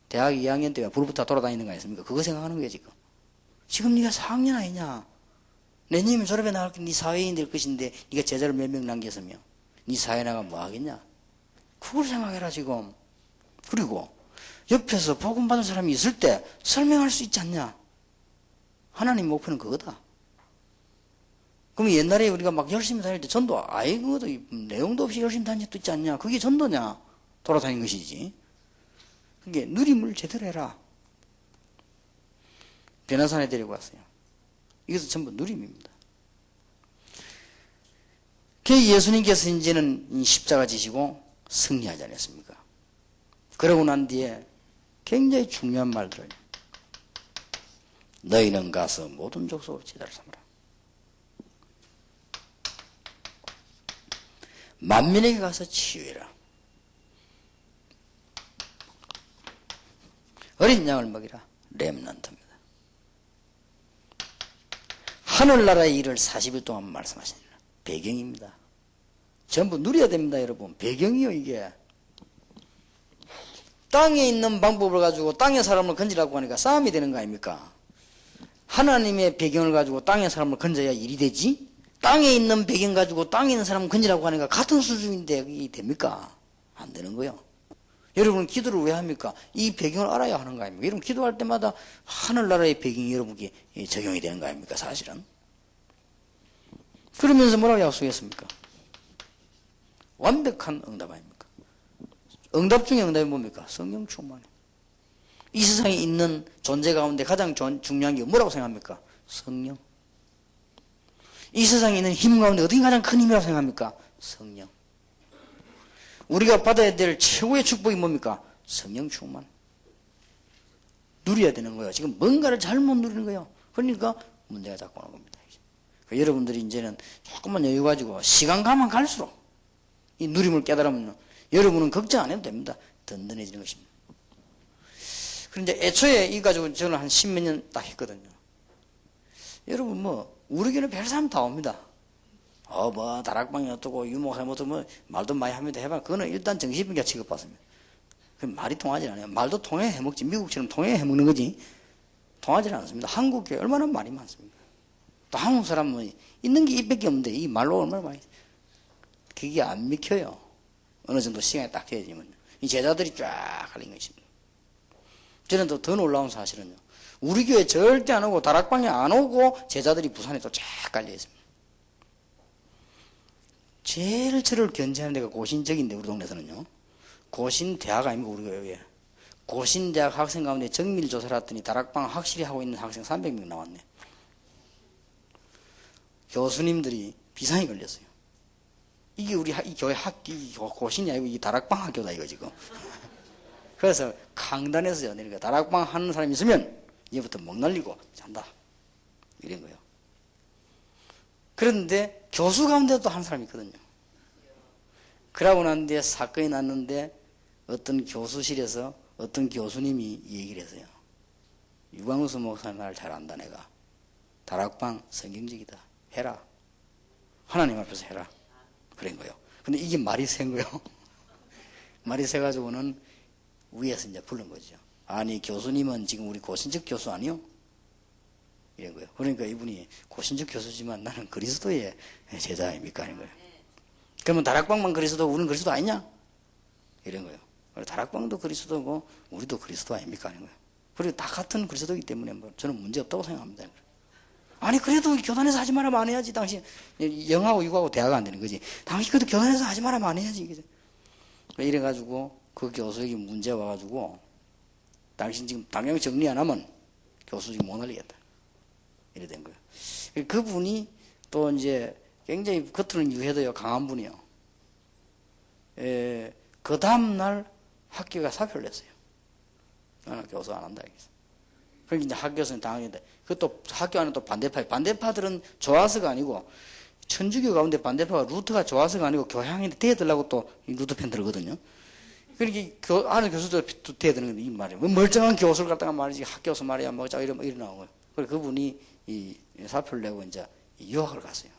대학 2학년 때 불붙어 돌아다니는 거 아닙니까? 그거 생각하는 거야 지금. 지금 네가 4학년 아니냐. 내년이면 졸업해 나갈 네 사회인이 될 것인데 네가 제자를 몇 명 남겼으며 네 사회 나가 뭐 하겠냐. 그걸 생각해라 지금. 그리고 옆에서 복음 받은 사람이 있을 때 설명할 수 있지 않냐. 하나님 목표는 그거다. 그럼 옛날에 우리가 막 열심히 다닐 때 전도 아예 그것도 내용도 없이 열심히 다닌 적도 있지 않냐. 그게 전도냐. 돌아다니는 것이지. 그게 누림을 제대로 해라. 변화산에 데리고 왔어요. 이것은 전부 누림입니다. 예수님께서 이제는 십자가 지시고 승리하지 않았습니까? 그러고 난 뒤에 굉장히 중요한 말들을 너희는 가서 모든 족속으로 제자를 삼으라. 만민에게 가서 치유해라. 어린 양을 먹이라. 렘넌트입니다. 하늘나라의 일을 40일 동안 말씀하시는 배경입니다. 전부 누려야 됩니다, 여러분. 배경이요, 이게. 땅에 있는 방법을 가지고 땅의 사람을 건지라고 하니까 싸움이 되는 거 아닙니까? 하나님의 배경을 가지고 땅의 사람을 건져야 일이 되지? 땅에 있는 배경 가지고 땅에 있는 사람을 건지라고 하니까 같은 수준인데 그게 됩니까? 안 되는 거요. 여러분 기도를 왜 합니까? 이 배경을 알아야 하는 거 아닙니까? 여러분 기도할 때마다 하늘나라의 배경이 여러분께 적용이 되는 거 아닙니까? 사실은. 그러면서 뭐라고 약속했습니까? 완벽한 응답 아닙니까? 응답 중에 응답이 뭡니까? 성령 충만이. 이 세상에 있는 존재 가운데 가장 중요한 게 뭐라고 생각합니까? 성령. 이 세상에 있는 힘 가운데 어떻게 가장 큰 힘이라고 생각합니까? 성령. 우리가 받아야 될 최고의 축복이 뭡니까? 성령 충만. 누려야 되는 거예요. 지금 뭔가를 잘못 누리는 거예요. 그러니까 문제가 자꾸 오는 겁니다. 여러분들이 이제는 조금만 여유 가지고 시간 가면 갈수록 이 누림을 깨달으면 여러분은 걱정 안 해도 됩니다. 든든해지는 것입니다. 그런데 애초에 이 가지고 저는 한 10몇 년 딱 했거든요. 여러분 우리 교회는 별 사람 다 옵니다. 다락방이 어떻고 유목사님 어떻고 말도 많이 합니다. 해봐. 그거는 일단 정신병자 취급받습니다. 그 말이 통하지 않아요. 말도 통해 해먹지. 미국처럼 통해 해먹는 거지. 통하지 않습니다. 한국 교회 얼마나 말이 많습니까? 또 한국 사람은 있는 게 입밖에 없는데 이 말로 얼마나 많이 그게 안 믿혀요. 어느 정도 시간이 딱 되어지면 이 제자들이 쫙 갈린 것입니다. 저는 또 더 놀라운 사실은요. 우리 교회 절대 안 오고 다락방에 안 오고 제자들이 부산에 또 쫙 깔려 있습니다. 제일 저를 견제하는 데가 고신적인데 우리 동네에서는요. 고신대학 아닙니까 우리 교회에. 고신대학 학생 가운데 정밀 조사를 했더니 다락방 확실히 하고 있는 학생 300명 나왔네. 교수님들이 비상이 걸렸어요. 이게 우리 이 교회 학기 고신이 아니고 이 다락방 학교다 이거 지금. 그래서 강단에서 내리가 다락방 하는 사람이 있으면 이제부터 목 날리고 잔다. 이런 거예요. 그런데 교수 가운데도 한 사람이 있거든요. 그러고 난 뒤에 사건이 났는데 어떤 교수실에서 어떤 교수님이 얘기를 했어요. 유광수 목사님 말 잘 안다 내가. 다락방 성경적이다. 해라. 하나님 앞에서 해라. 그런 거예요. 근데 이게 말이 센 거예요. 말이 세가지고는 위에서 이제 부른 거죠. 아니 교수님은 지금 우리 고신적 교수 아니요? 이런 거예요. 그러니까 이분이 고신적 교수지만 나는 그리스도의 제자 아닙니까? 하는 거예요. 그러면 다락방만 그리스도 우리는 그리스도 아니냐? 이런 거예요. 다락방도 그리스도고 우리도 그리스도 아닙니까? 하는 거예요. 그리고 다 같은 그리스도이기 때문에 저는 문제 없다고 생각합니다. 아니 그래도 교단에서 하지 말아면 안 해야지. 당신 영하고 육하고 대화가 안 되는 거지. 당신 그래도 교단에서 하지 말아면 안 해야지. 이래가지고 그 교수에게 문제 와가지고 당신 지금 당장 정리 안 하면 교수 지금 못 날리겠다. 이래 된 거예요. 그분이 또 이제 굉장히 겉으로는 유해도요 강한 분이요. 그 다음날 학교가 사표를 냈어요. 나는 교수 안 한다. 그러니까 이제 학교에서는 당하겠다. 그것도 학교 안에 또 반대파들은 좋아서가 아니고, 천주교 가운데 반대파가 루터가 좋아서가 아니고 교양인데 대들라고 또 루터 팬들거든요. 그러니까 아는 교수도 대드는 건데, 이 말이에요. 멀쩡한 교수를 갖다가 말이지, 학교에서 말이야, 뭐, 자, 이러나오는 거예요. 그래서 그분이 이 사표를 내고 이제 유학을 갔어요.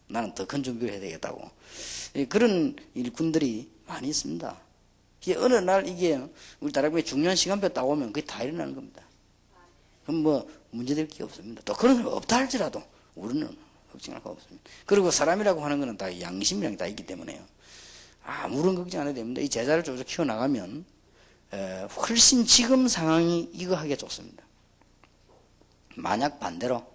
나는 더 큰 준비를 해야 되겠다고. 그런 일꾼들이 많이 있습니다. 어느 날 이게 우리 다락방에 중요한 시간표 딱 오면 그게 다 일어나는 겁니다. 그럼 뭐 문제될 게 없습니다. 또 그런 거 없다 할지라도 우리는 걱정할 거 없습니다. 그리고 사람이라고 하는 거는 다 양심이랑 다 있기 때문에요. 아무런 걱정 안 해도 됩니다. 이 제자를 쭉 키워나가면 훨씬 지금 상황이 이거 하기가 좋습니다. 만약 반대로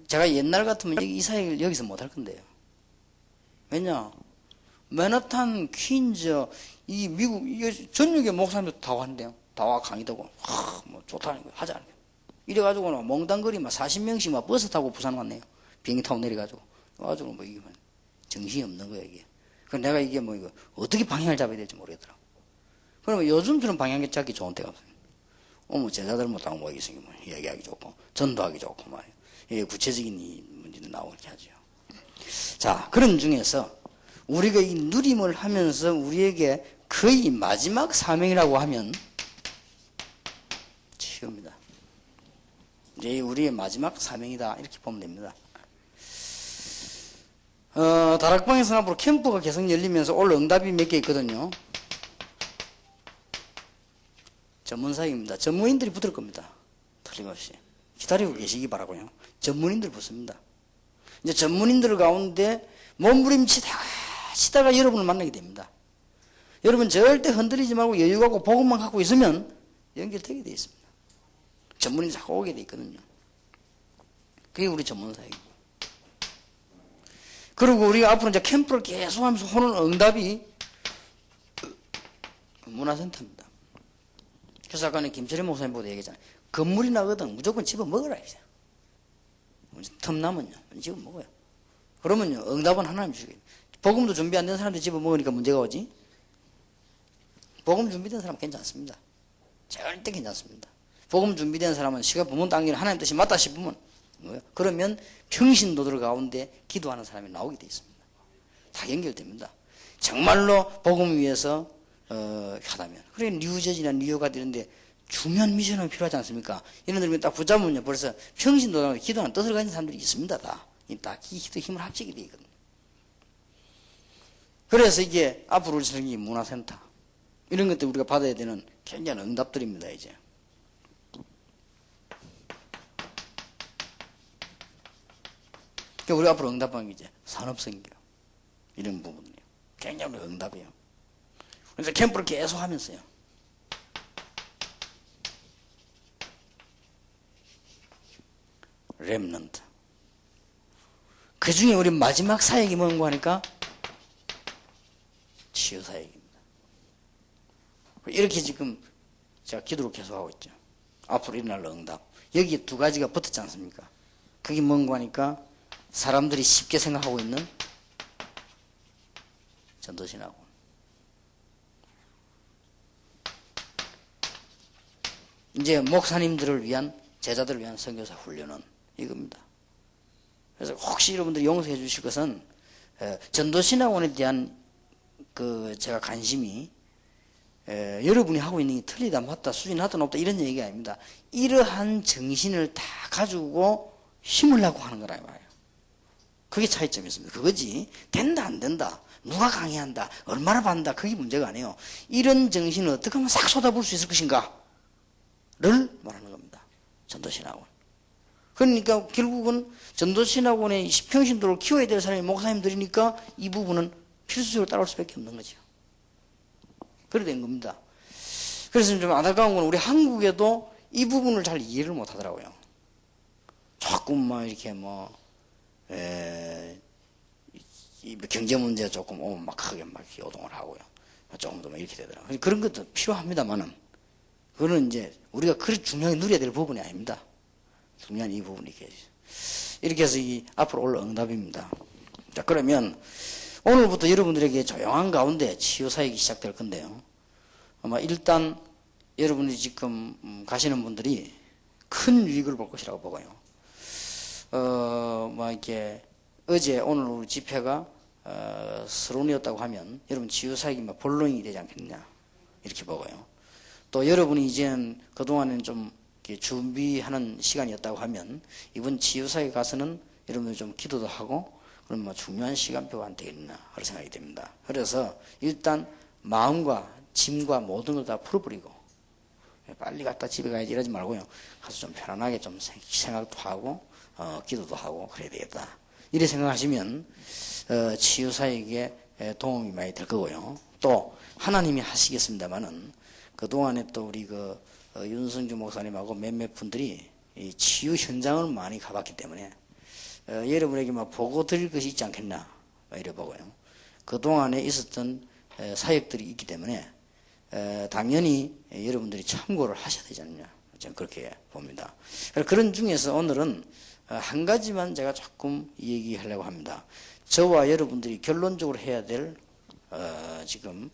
제가 옛날 같으면 이 사역을 여기서 못 할 건데요. 왜냐? 맨하탄, 퀸즈, 이 미국, 전역의 목사님도 다 왔는데요. 다 와 강의되고, 뭐 좋다는 거 하자. 이래가지고 몽땅거리 막 40명씩 막 버스 타고 부산 왔네요. 비행기 타고 내려가지고. 와가지고 뭐 이게 정신이 없는 거야, 이게. 그래서 내가 이게 뭐 이거 어떻게 방향을 잡아야 될지 모르겠더라고. 그러면 요즘처럼 방향 잡기 좋은 때가 없어요. 뭐 제자들 못하고 뭐 있으면 이야기하기 좋고, 전도하기 좋고 말이에요. 예, 구체적인 이 문제도 나오게 하죠. 자, 그런 중에서 우리가 이 누림을 하면서 우리에게 거의 마지막 사명이라고 하면 치유입니다. 이제 우리의 마지막 사명이다 이렇게 보면 됩니다. 다락방에서 앞으로 캠프가 계속 열리면서 올 응답이 몇 개 있거든요. 전문사역입니다. 전문인들이 붙을 겁니다. 틀림없이. 기다리고 계시기 바라고요. 전문인들 붙습니다. 이제 전문인들 가운데 몸부림치다가 여러분을 만나게 됩니다. 여러분 절대 흔들리지 말고 여유 갖고 복음만 갖고 있으면 연결되게 되어 있습니다. 전문인 자꾸 오게 되어 있거든요. 그게 우리 전문사역이고. 그리고 우리가 앞으로 이제 캠프를 계속 하면서 오는 응답이 문화센터입니다. 그래서 아까 김철희 목사님 보고 얘기했잖아요. 건물이 나거든 무조건 집어 먹으라 이제. 틈나면요 집어 먹어요. 그러면요 응답은 하나님 주시겠죠. 복음도 준비 안 된 사람들이 집어 먹으니까 문제가 오지. 복음 준비된 사람은 괜찮습니다. 절대 괜찮습니다. 복음 준비된 사람은 시가 부문 당기는 하나님 뜻이 맞다 싶으면 뭐예요? 그러면 평신도들 가운데 기도하는 사람이 나오게 되어 있습니다. 다 연결됩니다. 정말로 복음 위해서 하다면. 그래 뉴저지나 뉴욕 같은 이런데 중요한 미션이 필요하지 않습니까? 이런 데면 딱 붙잡으면 벌써 평신도들 기도하는 뜻을 가진 사람들이 있습니다. 다 기도 힘을 합치게 되어 있거든요. 그래서 이게 앞으로 우리 설계 문화센터 이런 것들 우리가 받아야 되는 굉장한 응답들입니다. 이제 우리 앞으로 응답하는 게 이제 산업성교 이런 부분이에요. 굉장히 응답이에요. 그래서 캠프를 계속 하면서요. 렘넌트. 그 중에 우리 마지막 사역이 뭔가 하니까 치유 사역입니다. 이렇게 지금 제가 기도를 계속하고 있죠. 앞으로 일어날 응답. 여기에 두 가지가 붙었지 않습니까? 그게 뭔가 하니까 사람들이 쉽게 생각하고 있는 전도신학원. 이제 목사님들을 위한 제자들을 위한 선교사 훈련은 이겁니다. 그래서 혹시 여러분들이 용서해 주실 것은 전도신학원에 대한 제가 관심이 여러분이 하고 있는 게 틀리다 맞다 수준이 낮다 높다 이런 얘기가 아닙니다. 이러한 정신을 다 가지고 힘을 내고 하는 거라 말이에요. 그게 차이점이 있습니다. 그거지 된다 안 된다 누가 강의한다 얼마나 받는다 그게 문제가 아니에요. 이런 정신을 어떻게 하면 싹 쏟아부을 수 있을 것인가 를 말하는 겁니다. 전도신학원. 그러니까 결국은 전도신학원의 평신도를 키워야 될 사람이 목사님들이니까 이 부분은 필수적으로 따라올 수밖에 없는 거죠. 그래 된 겁니다. 그래서 좀 안타까운 건 우리 한국에도 이 부분을 잘 이해를 못 하더라고요. 조금만 이렇게 경제 문제 조금 오면 막 크게 막 요동을 하고요. 조금 더 이렇게 되더라고요. 그런 것도 필요합니다만은 그거는 이제 우리가 그렇게 중요하게 누려야 될 부분이 아닙니다. 중요한 이 부분이 이렇게 해서 이 앞으로 올 응답입니다. 자, 그러면 오늘부터 여러분들에게 조용한 가운데 치유사역이 시작될 건데요. 아마 일단 여러분이 지금 가시는 분들이 큰 유익을 볼 것이라고 보고요. 이렇게 어제 오늘 우리 집회가 서론이었다고 하면 여러분 치유사역이 본론이 되지 않겠느냐 이렇게 보고요. 또 여러분이 이제는 그동안은 좀 준비하는 시간이었다고 하면 이번 치유사역에 가서는 여러분들 좀 기도도 하고 그럼 중요한 시간표가 안 되겠나 그런 생각이 듭니다. 그래서 일단 마음과 짐과 모든 걸 다 풀어버리고 빨리 갔다 집에 가야지 이러지 말고요. 가서 좀 편안하게 좀 생각도 하고 기도도 하고 그래야 되겠다. 이렇게 생각하시면 치유사역에 도움이 많이 될 거고요. 또 하나님이 하시겠습니다만은 그동안에 또 우리 윤성주 목사님하고 몇몇 분들이 이 치유 현장을 많이 가봤기 때문에 여러분에게 보고 드릴 것이 있지 않겠나 이래 보고요. 그동안에 있었던 사역들이 있기 때문에 당연히 여러분들이 참고를 하셔야 되지 않느냐 저는 그렇게 봅니다. 그런 중에서 오늘은 한 가지만 제가 조금 얘기하려고 합니다. 저와 여러분들이 결론적으로 해야 될 지금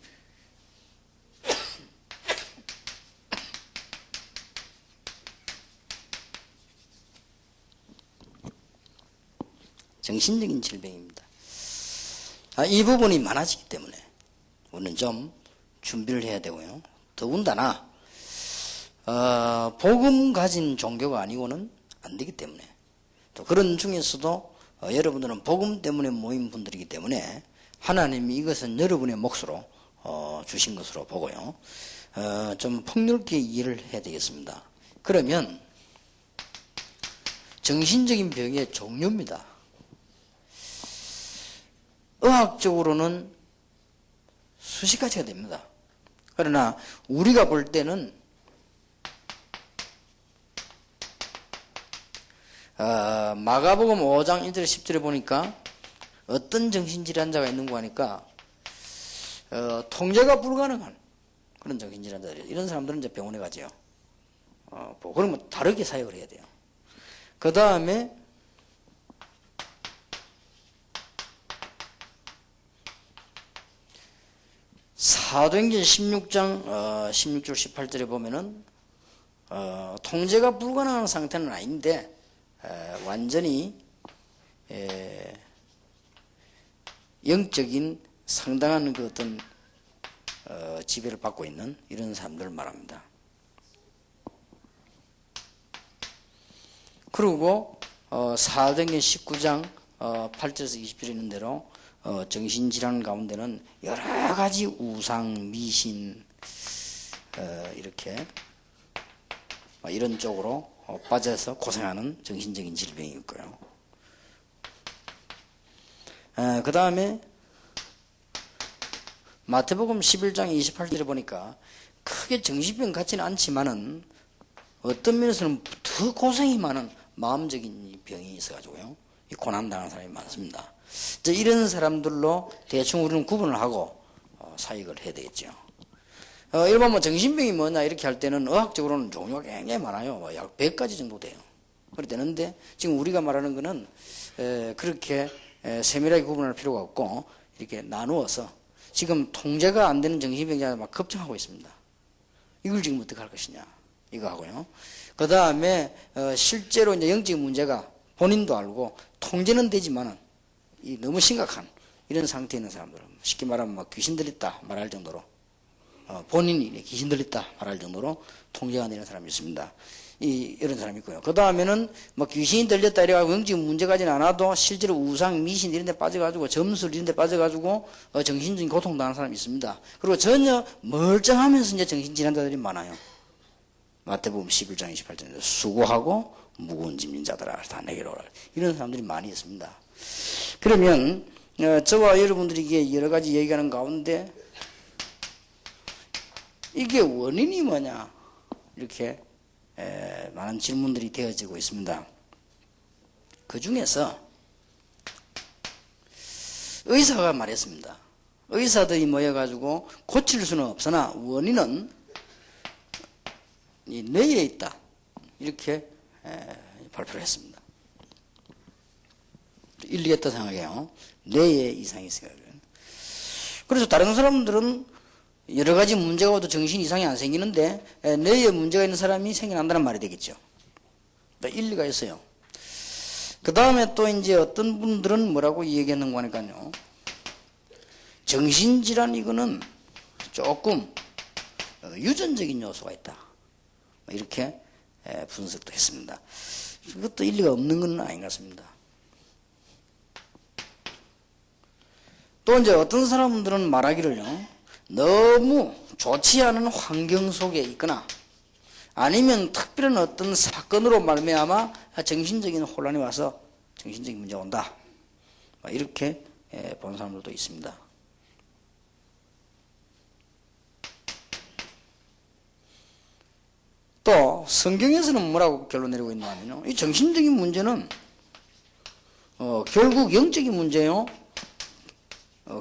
정신적인 질병입니다. 이 부분이 많아지기 때문에 우리는 좀 준비를 해야 되고요. 더군다나 복음 가진 종교가 아니고는 안 되기 때문에 또 그런 중에서도 여러분들은 복음 때문에 모인 분들이기 때문에 하나님이 이것은 여러분의 몫으로 주신 것으로 보고요. 좀 폭넓게 이해를 해야 되겠습니다. 그러면 정신적인 병의 종류입니다. 의학적으로는 수십 가지가 됩니다. 그러나 우리가 볼 때는 마가복음 5장 1절 10절에 보니까 어떤 정신질환자가 있는 거 하니까 통제가 불가능한 그런 정신질환자들이 이런 사람들은 이제 병원에 가죠. 그러면 다르게 사역을 해야 돼요. 그 다음에 사도행전 16장 16절 18절에 보면은 통제가 불가능한 상태는 아닌데 완전히 영적인 상당한 그 어떤 지배를 받고 있는 이런 사람들을 말합니다. 그리고 사도행전 19장 8절에서 20절에 있는 대로 정신질환 가운데는 여러 가지 우상, 미신 이렇게 이런 쪽으로 빠져서 고생하는 정신적인 질병이 있고요. 그 다음에 마태복음 11장 28절에 보니까 크게 정신병 같지는 않지만은 어떤 면에서는 더 고생이 많은 마음적인 병이 있어가지고요. 고난당하는 사람이 많습니다. 이런 사람들로 대충 우리는 구분을 하고 사역을 해야 되겠죠. 일반 정신병이 뭐냐 이렇게 할 때는 의학적으로는 종류가 굉장히 많아요. 약 100가지 정도 돼요. 그렇게 되는데 지금 우리가 말하는 거는 그렇게 세밀하게 구분할 필요가 없고 이렇게 나누어서 지금 통제가 안 되는 정신병자가 막 걱정하고 있습니다. 이걸 지금 어떻게 할 것이냐 이거 하고요. 그 다음에 실제로 이제 영적인 문제가 본인도 알고 통제는 되지만은 이 너무 심각한 이런 상태에 있는 사람들 쉽게 말하면 막 귀신 들렸다 말할 정도로 본인이 귀신 들렸다 말할 정도로 통제가 안 되는 사람이 있습니다. 이런 사람이 있고요. 그 다음에는 막 귀신이 들렸다 이래가지고 영적인 문제 가지는 않아도 실제로 우상, 미신 이런 데 빠져가지고 점술 이런 데 빠져가지고 정신적인 고통당하는 사람이 있습니다. 그리고 전혀 멀쩡하면서 이제 정신질환자들이 많아요. 마태복음 11장 28절에 수고하고 무거운 짐진 자들아 다 내게로 오라 이런 사람들이 많이 있습니다. 그러면 저와 여러분들에게 여러 가지 얘기하는 가운데 이게 원인이 뭐냐 이렇게 많은 질문들이 되어지고 있습니다. 그 중에서 의사가 말했습니다. 의사들이 모여가지고 고칠 수는 없으나 원인은 이 뇌에 있다 이렇게 발표를 했습니다. 일리 있다 생각해요. 뇌에 이상이 있어요. 그래서 다른 사람들은 여러 가지 문제가 와도 정신 이상이 안 생기는데 뇌에 문제가 있는 사람이 생겨난다는 말이 되겠죠. 일리가 있어요. 그 다음에 또 이제 어떤 분들은 뭐라고 얘기했는가 하니까요. 정신질환 이거는 조금 유전적인 요소가 있다. 이렇게 분석도 했습니다. 그것도 일리가 없는 건 아닌 것 같습니다. 또 이제 어떤 사람들은 말하기를요. 너무 좋지 않은 환경 속에 있거나 아니면 특별한 어떤 사건으로 말미암아 정신적인 혼란이 와서 정신적인 문제가 온다. 이렇게 본 사람들도 있습니다. 또 성경에서는 뭐라고 결론 내리고 있나 하면요. 이 정신적인 문제는 결국 영적인 문제요.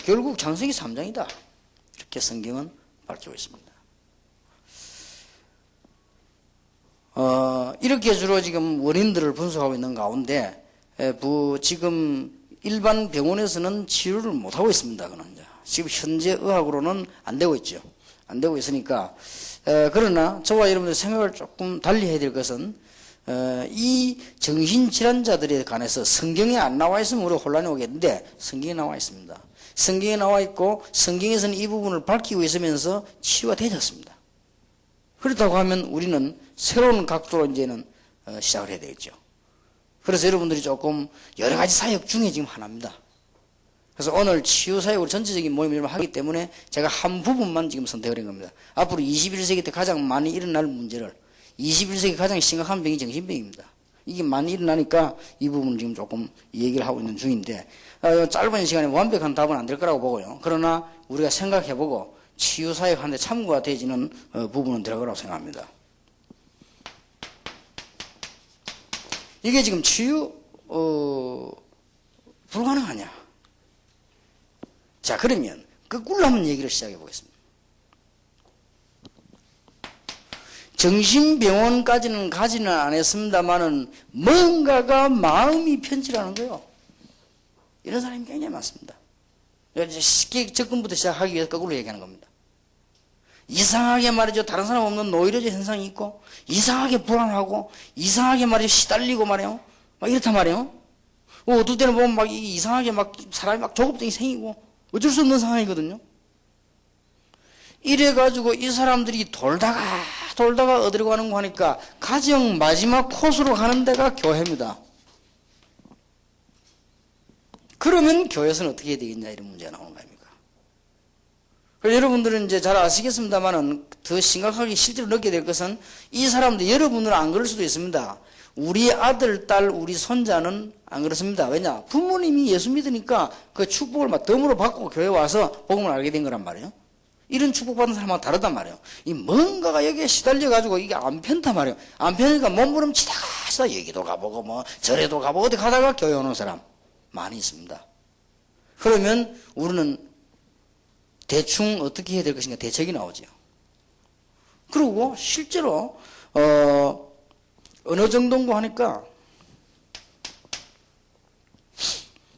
결국 창세기 3장이다. 이렇게 성경은 밝히고 있습니다. 이렇게 주로 지금 원인들을 분석하고 있는 가운데 지금 일반 병원에서는 치료를 못하고 있습니다. 지금 현재 의학으로는 안 되고 있죠. 안 되고 있으니까 그러나 저와 여러분들 생각을 조금 달리 해야 될 것은 이 정신질환자들에 관해서 성경에 안 나와 있으면 우리가 혼란이 오겠는데 성경에 나와 있습니다. 성경에 나와 있고 성경에서는 이 부분을 밝히고 있으면서 치유가 되졌습니다. 그렇다고 하면 우리는 새로운 각도로 이제는 시작을 해야 되겠죠. 그래서 여러분들이 조금 여러 가지 사역 중에 지금 하나입니다. 그래서 오늘 치유 사역으로 전체적인 모임을 하기 때문에 제가 한 부분만 지금 선택을 한 겁니다. 앞으로 21세기 때 가장 많이 일어날 문제를 21세기 가장 심각한 병이 정신병입니다. 이게 많이 일어나니까 이 부분을 지금 조금 얘기를 하고 있는 중인데 짧은 시간에 완벽한 답은 안 될 거라고 보고요. 그러나 우리가 생각해보고 치유 사역하는데 참고가 되지는 부분은 될 거라고 생각합니다. 이게 지금 치유 불가능하냐? 자, 그러면 거꾸로 한번 얘기를 시작해 보겠습니다. 정신병원까지는 가지는 않았습니다만은 뭔가가 마음이 편치라는 거예요. 이런 사람이 굉장히 많습니다. 쉽게 접근부터 시작하기 위해서 거꾸로 얘기하는 겁니다. 이상하게 말이죠. 다른 사람 없는 노이로제 현상이 있고 이상하게 불안하고 이상하게 말이죠. 시달리고 말이에요. 막 이렇단 말이에요. 어떨 때는 보면 막 이상하게 막 사람이 막 조급증이 생기고 어쩔 수 없는 상황이거든요. 이래가지고 이 사람들이 돌다가 어디로 가는가 하니까 가정 마지막 코스로 가는 데가 교회입니다. 그러면 교회에서는 어떻게 해야 되겠냐 이런 문제가 나오는 거 아닙니까? 그래서 여러분들은 이제 잘 아시겠습니다만은 더 심각하게 실제로 느끼게 될 것은 이 사람들 여러분들은 안 그럴 수도 있습니다. 우리 아들, 딸, 우리 손자는 안 그렇습니다. 왜냐? 부모님이 예수 믿으니까 그 축복을 막 덤으로 받고 교회 와서 복음을 알게 된 거란 말이에요. 이런 축복받은 사람하고 다르단 말이에요. 이 뭔가가 여기에 시달려가지고 이게 안 편단 말이에요. 안 편하니까 몸부림치다가 여기도 가보고 뭐 절에도 가보고 어디 가다가 교회 오는 사람 많이 있습니다. 그러면 우리는 대충 어떻게 해야 될 것인가 대책이 나오죠. 그리고 실제로 어느 정도인가 하니까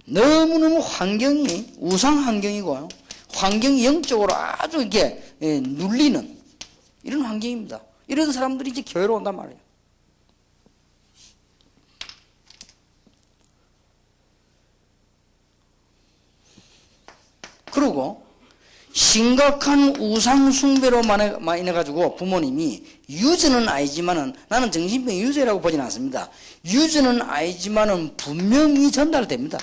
너무너무 환경이 우상 환경이고요. 환경이 영적으로 아주 이렇게 눌리는 이런 환경입니다. 이런 사람들이 이제 교회로 온단 말이에요. 그리고 심각한 우상 숭배로 인해가지고 부모님이 유죄는 아니지만은 나는 정신병 유죄라고 보지는 않습니다. 유죄는 아니지만은 분명히 전달됩니다.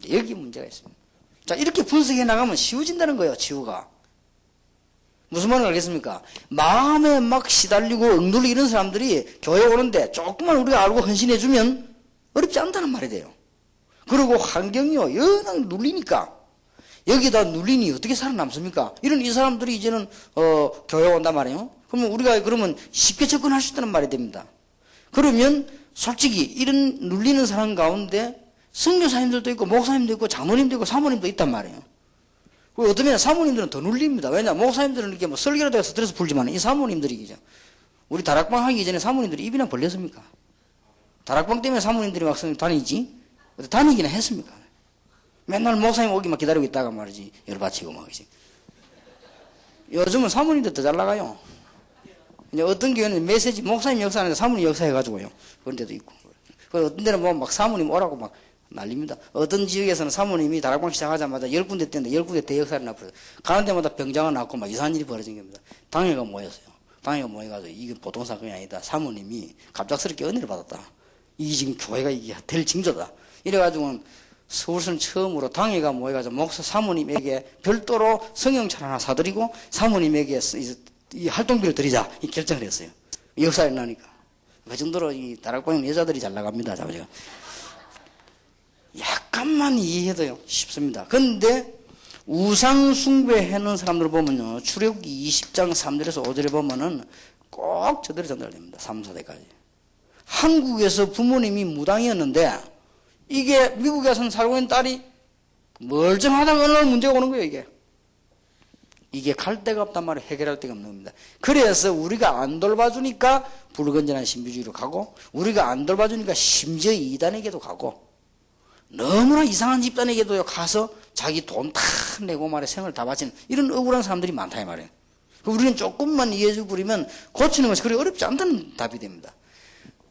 여기 문제가 있습니다. 자, 이렇게 분석해 나가면 쉬워진다는 거예요, 치유가. 무슨 말을 알겠습니까? 마음에 막 시달리고 엉돌리 이런 사람들이 교회 오는데 조금만 우리가 알고 헌신해주면 어렵지 않다는 말이 돼요. 그리고 환경이요, 영영 눌리니까. 여기다 눌리니 어떻게 살아남습니까? 이런 이 사람들이 이제는, 교회 온단 말이에요. 그러면 우리가 그러면 쉽게 접근할 수 있다는 말이 됩니다. 그러면 솔직히 이런 눌리는 사람 가운데 선교사님들도 있고 목사님도 있고 장로님도 있고 사모님도 있단 말이에요. 그리고 어쩌면 사모님들은 더 눌립니다. 왜냐 목사님들은 이렇게 뭐 설교라도 해서 스트레스 풀지만 이 사모님들이죠. 우리 다락방 하기 전에 사모님들이 입이나 벌렸습니까? 다락방 때문에 사모님들이 막 다니지? 다니기나 했습니까? 맨날 목사님 오기만 기다리고 있다가 말이지 열받치고 막 이제. 요즘은 사모님도 더 잘 나가요. 이제 어떤 교회는 메시지 목사님 역사하는데 사모님 역사해가지고요. 그런 데도 있고. 어떤 데는 뭐 막 사모님 오라고 막 난립니다. 어떤 지역에서는 사모님이 다락방 시작하자마자 10군데 때인데 10군데 대역사를 나버려요. 가는 데마다 병자가 났고 막 이상한 일이 벌어진 겁니다. 당회가 모였어요. 당회가 모여가지고 이게 보통 사건이 아니다. 사모님이 갑작스럽게 은혜를 받았다. 이게 지금 교회가 이게 될 징조다. 이래가지고 서울선 처음으로 당회가 모여가지고 목사 사모님에게 별도로 성형차를 하나 사드리고 사모님에게 이 활동비를 드리자 이 결정을 했어요. 역사에 나니까. 그 정도로 이 다락방은 여자들이 잘 나갑니다. 자부지가. 약간만 이해해도요 쉽습니다. 근데 우상 숭배하는 사람들 보면요 출애굽기 20장 3절에서 5절에 보면은 꼭 저대로 전달됩니다. 3, 4대까지. 한국에서 부모님이 무당이었는데 이게 미국에서 살고 있는 딸이 멀쩡하다가 어느 날 문제가 오는 거예요. 이게 갈 데가 없단 말이에요. 해결할 데가 없는 겁니다. 그래서 우리가 안 돌봐주니까 불건전한 신비주의로 가고 우리가 안 돌봐주니까 심지어 이단에게도 가고 너무나 이상한 집단에게도 가서 자기 돈 다 내고 말에 생을 다 바치는 이런 억울한 사람들이 많다 이 말이에요. 우리는 조금만 이해해주고 그러면 고치는 것이 그리 어렵지 않다는 답이 됩니다.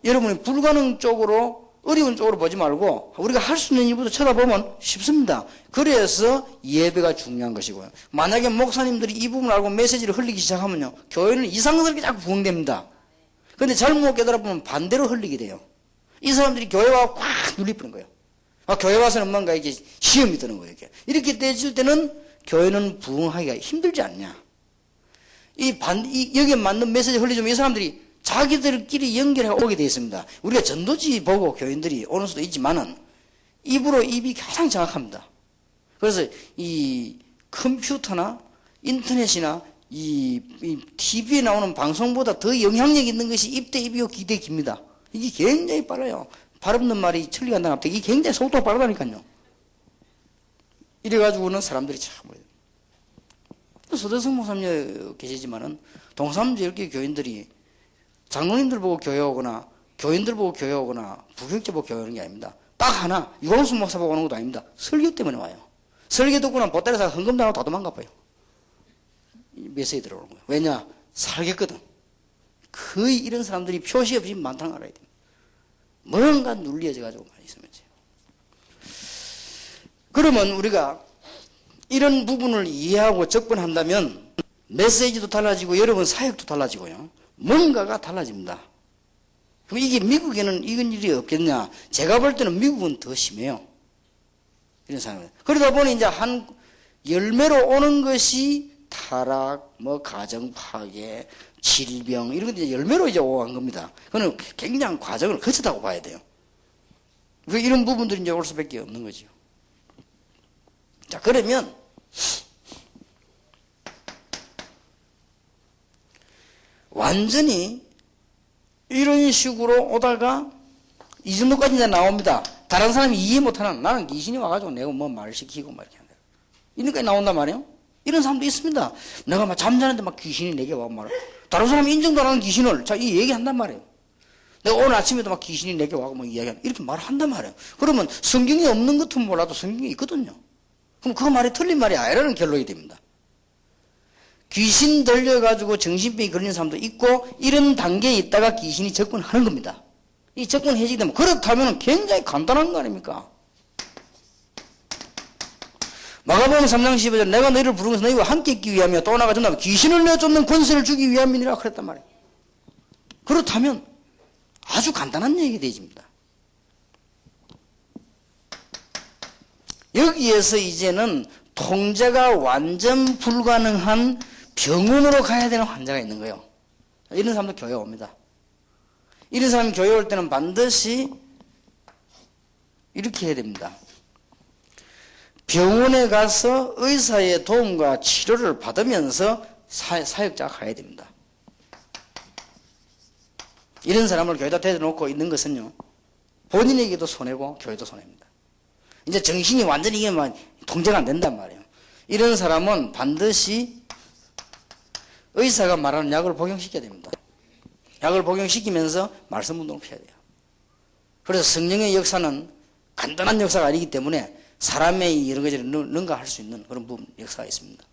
여러분이 불가능 쪽으로 어려운 쪽으로 보지 말고 우리가 할 수 있는 일부터 쳐다보면 쉽습니다. 그래서 예배가 중요한 것이고요. 만약에 목사님들이 이 부분을 알고 메시지를 흘리기 시작하면요 교회는 이상스럽게 자꾸 부흥됩니다. 그런데 잘못 깨달아보면 반대로 흘리게 돼요. 이 사람들이 교회 와서 꽉 눌리버린 거예요. 교회 와서는 뭔가 이게 시험이 드는 거예요. 이렇게 되질 때는 교회는 부흥하기가 힘들지 않냐. 여기에 맞는 메시지 흘리면 이 사람들이 자기들끼리 연결해 오게 되어 있습니다. 우리가 전도지 보고 교인들이 오는 수도 있지만은 입으로 입이 가장 정확합니다. 그래서 이 컴퓨터나 인터넷이나 이 TV에 나오는 방송보다 더 영향력 있는 것이 입대 입이요 기대 깁니다. 이게 굉장히 빨라요. 발 없는 말이 천리 간다는 앞에 이게 굉장히 속도가 빠르다니까요. 이래가지고는 사람들이 참 서대성 목사님 계시지만은 동삼지역계 교인들이 장로님들 보고 교회 오거나 교인들 보고 교회 오거나 부교육자 보고 교회 오는 게 아닙니다. 딱 하나 유광수 목사 보고 오는 것도 아닙니다. 설교 때문에 와요. 설교 듣고 나면 보따리에서 헌금당하고 다 도망가 봐요. 메시지 들어오는 거예요. 왜냐? 살겠거든. 거의 이런 사람들이 표시 없이 많다는 걸 알아야 됩니다. 뭔가 눌려져가지고 많이 있으면 돼요. 그러면 우리가 이런 부분을 이해하고 접근한다면 메시지도 달라지고 여러분 사역도 달라지고요. 뭔가가 달라집니다. 그럼 이게 미국에는 이런 일이 없겠냐? 제가 볼 때는 미국은 더 심해요. 이런 상황. 그러다 보니 이제 한 열매로 오는 것이 타락, 가정 파괴, 질병 이런 것들이 열매로 이제 오간 겁니다. 그거는 굉장한 과정을 거쳤다고 봐야 돼요. 이런 부분들이 이제 올 수밖에 없는 거죠. 자, 그러면 완전히 이런 식으로 오다가 이 정도까지 이제 나옵니다. 다른 사람이 이해 못하는 나는 귀신이 와가지고 내가 뭐 말 시키고 막 이렇게 한다. 이런까지 나온단 말이에요. 이런 사람도 있습니다. 내가 막 잠자는데 막 귀신이 내게 와 말이야. 다른 사람이 인정도 안 하는 귀신을 이 얘기한단 말이에요. 내가 오늘 아침에도 막 귀신이 내게 와고 막 이야기하는 이렇게 말을 한단 말이에요. 그러면 성경이 없는 것 같으면 몰라도 성경이 있거든요. 그럼 그 말이 틀린 말이 아니라는 결론이 됩니다. 귀신 들려가지고 정신병이 걸리는 사람도 있고 이런 단계에 있다가 귀신이 접근하는 겁니다. 이 접근해지게 되면 그렇다면 굉장히 간단한 거 아닙니까? 마가복음 3장 15절 내가 너희를 부르면서 너희와 함께 있기 위함이야 또 나가 전하면 귀신을 내쫓는 권세를 주기 위함이니라 그랬단 말이에요. 그렇다면 아주 간단한 얘기가 되집니다. 여기에서 이제는 통제가 완전 불가능한 병원으로 가야 되는 환자가 있는 거예요. 이런 사람도 교회 옵니다. 이런 사람이 교회 올 때는 반드시 이렇게 해야 됩니다. 병원에 가서 의사의 도움과 치료를 받으면서 사역자가 가야 됩니다. 이런 사람을 교회에다 대놓고 있는 것은요, 본인에게도 손해고 교회도 손해입니다. 이제 정신이 완전히 이게 통제가 안 된단 말이에요. 이런 사람은 반드시 의사가 말하는 약을 복용시켜야 됩니다. 약을 복용시키면서 말씀 운동을 펴야 돼요. 그래서 성령의 역사는 간단한 역사가 아니기 때문에 사람의 여러 가지를 능가할 수 있는 그런 부분, 역사가 있습니다.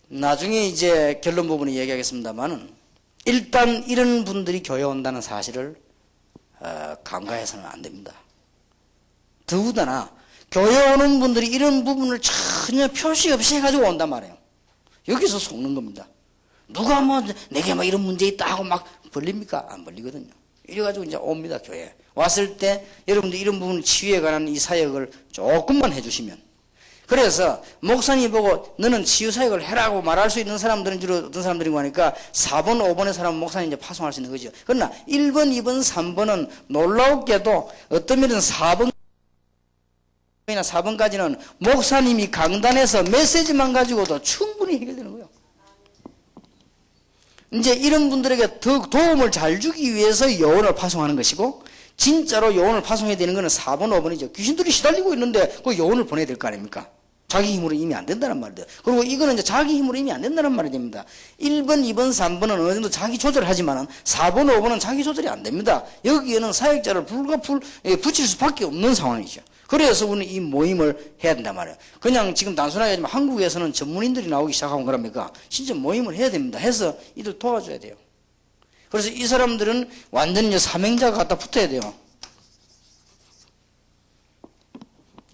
나중에 이제 결론 부분을 얘기하겠습니다만은 일단 이런 분들이 교회 온다는 사실을 간과해서는 안 됩니다. 더군다나 교회 오는 분들이 이런 부분을 전혀 표시 없이 해가지고 온단 말이에요. 여기서 속는 겁니다. 누가 뭐 내게 막 이런 문제 있다 하고 막 벌립니까? 안 벌리거든요. 이래가지고 이제 옵니다, 교회에. 왔을 때 여러분들 이런 부분 치유에 관한 이 사역을 조금만 해주시면, 그래서 목사님 보고 너는 치유 사역을 해라고 말할 수 있는 사람들은 주로 어떤 사람들인가 하니까 4번, 5번의 사람은 목사님 이제 파송할 수 있는 거죠. 그러나 1번, 2번, 3번은 놀랍게도 어떤 면에는 4번이나 4번까지는 목사님이 강단에서 메시지만 가지고도 충분히 해결되는 거예요. 이제 이런 분들에게 더 도움을 잘 주기 위해서 요원을 파송하는 것이고, 진짜로 요원을 파송해야 되는 것은 4번, 5번이죠. 귀신들이 시달리고 있는데 그 요원을 보내야 될 거 아닙니까? 자기 힘으로 이미 안 된다는 말이에요. 그리고 이거는 이제 자기 힘으로 이미 안 된다는 말이 됩니다. 1번, 2번, 3번은 어느 정도 자기 조절을 하지만은 4번, 5번은 자기 조절이 안 됩니다. 여기에는 사역자를 붙일 수밖에 없는 상황이죠. 그래서 우리는 이 모임을 해야 된단 말이에요. 그냥 지금 단순하게 하지만 한국에서는 전문인들이 나오기 시작하고 그럽니까? 진짜 모임을 해야 됩니다. 해서 이들 도와줘야 돼요. 그래서 이 사람들은 완전히 이제 사명자가 갖다 붙어야 돼요.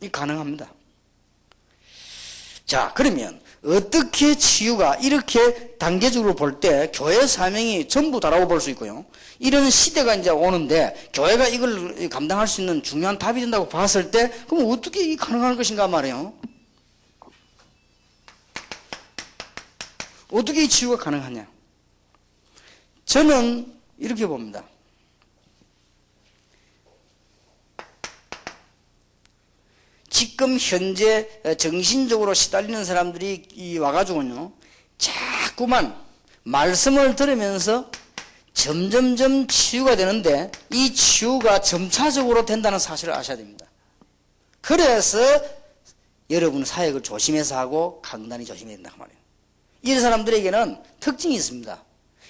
이 가능합니다. 자, 그러면 어떻게 치유가 이렇게 단계적으로 볼 때 교회 사명이 전부 다라고 볼 수 있고요. 이런 시대가 이제 오는데 교회가 이걸 감당할 수 있는 중요한 답이 된다고 봤을 때 그럼 어떻게 이 가능할 것인가 말이에요. 어떻게 이 치유가 가능하냐. 저는 이렇게 봅니다. 지금 현재 정신적으로 시달리는 사람들이 와가지고요, 자꾸만 말씀을 들으면서 점점점 치유가 되는데 이 치유가 점차적으로 된다는 사실을 아셔야 됩니다. 그래서 여러분 사역을 조심해서 하고 강단히 조심해야 된다고 말이에요. 이런 사람들에게는 특징이 있습니다.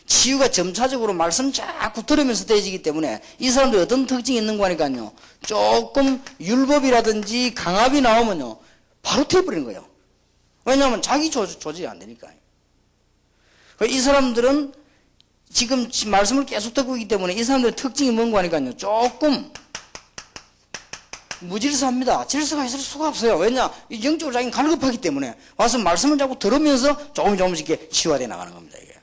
치유가 점차적으로 말씀 자꾸 들으면서 되어지기 때문에 이 사람들이 어떤 특징이 있는 거니까요. 조금 율법이라든지 강압이 나오면요. 바로 태워버리는 거예요. 왜냐하면 자기 조절이 안 되니까요. 이 사람들은 지금 말씀을 계속 듣고 있기 때문에 이 사람들의 특징이 뭔가 하니까요. 조금 무질서합니다. 질서가 있을 수가 없어요. 왜냐? 영적으로 자기는 갈급하기 때문에 와서 말씀을 자꾸 들으면서 조금씩 이렇게 치유가 돼 나가는 겁니다. 이게.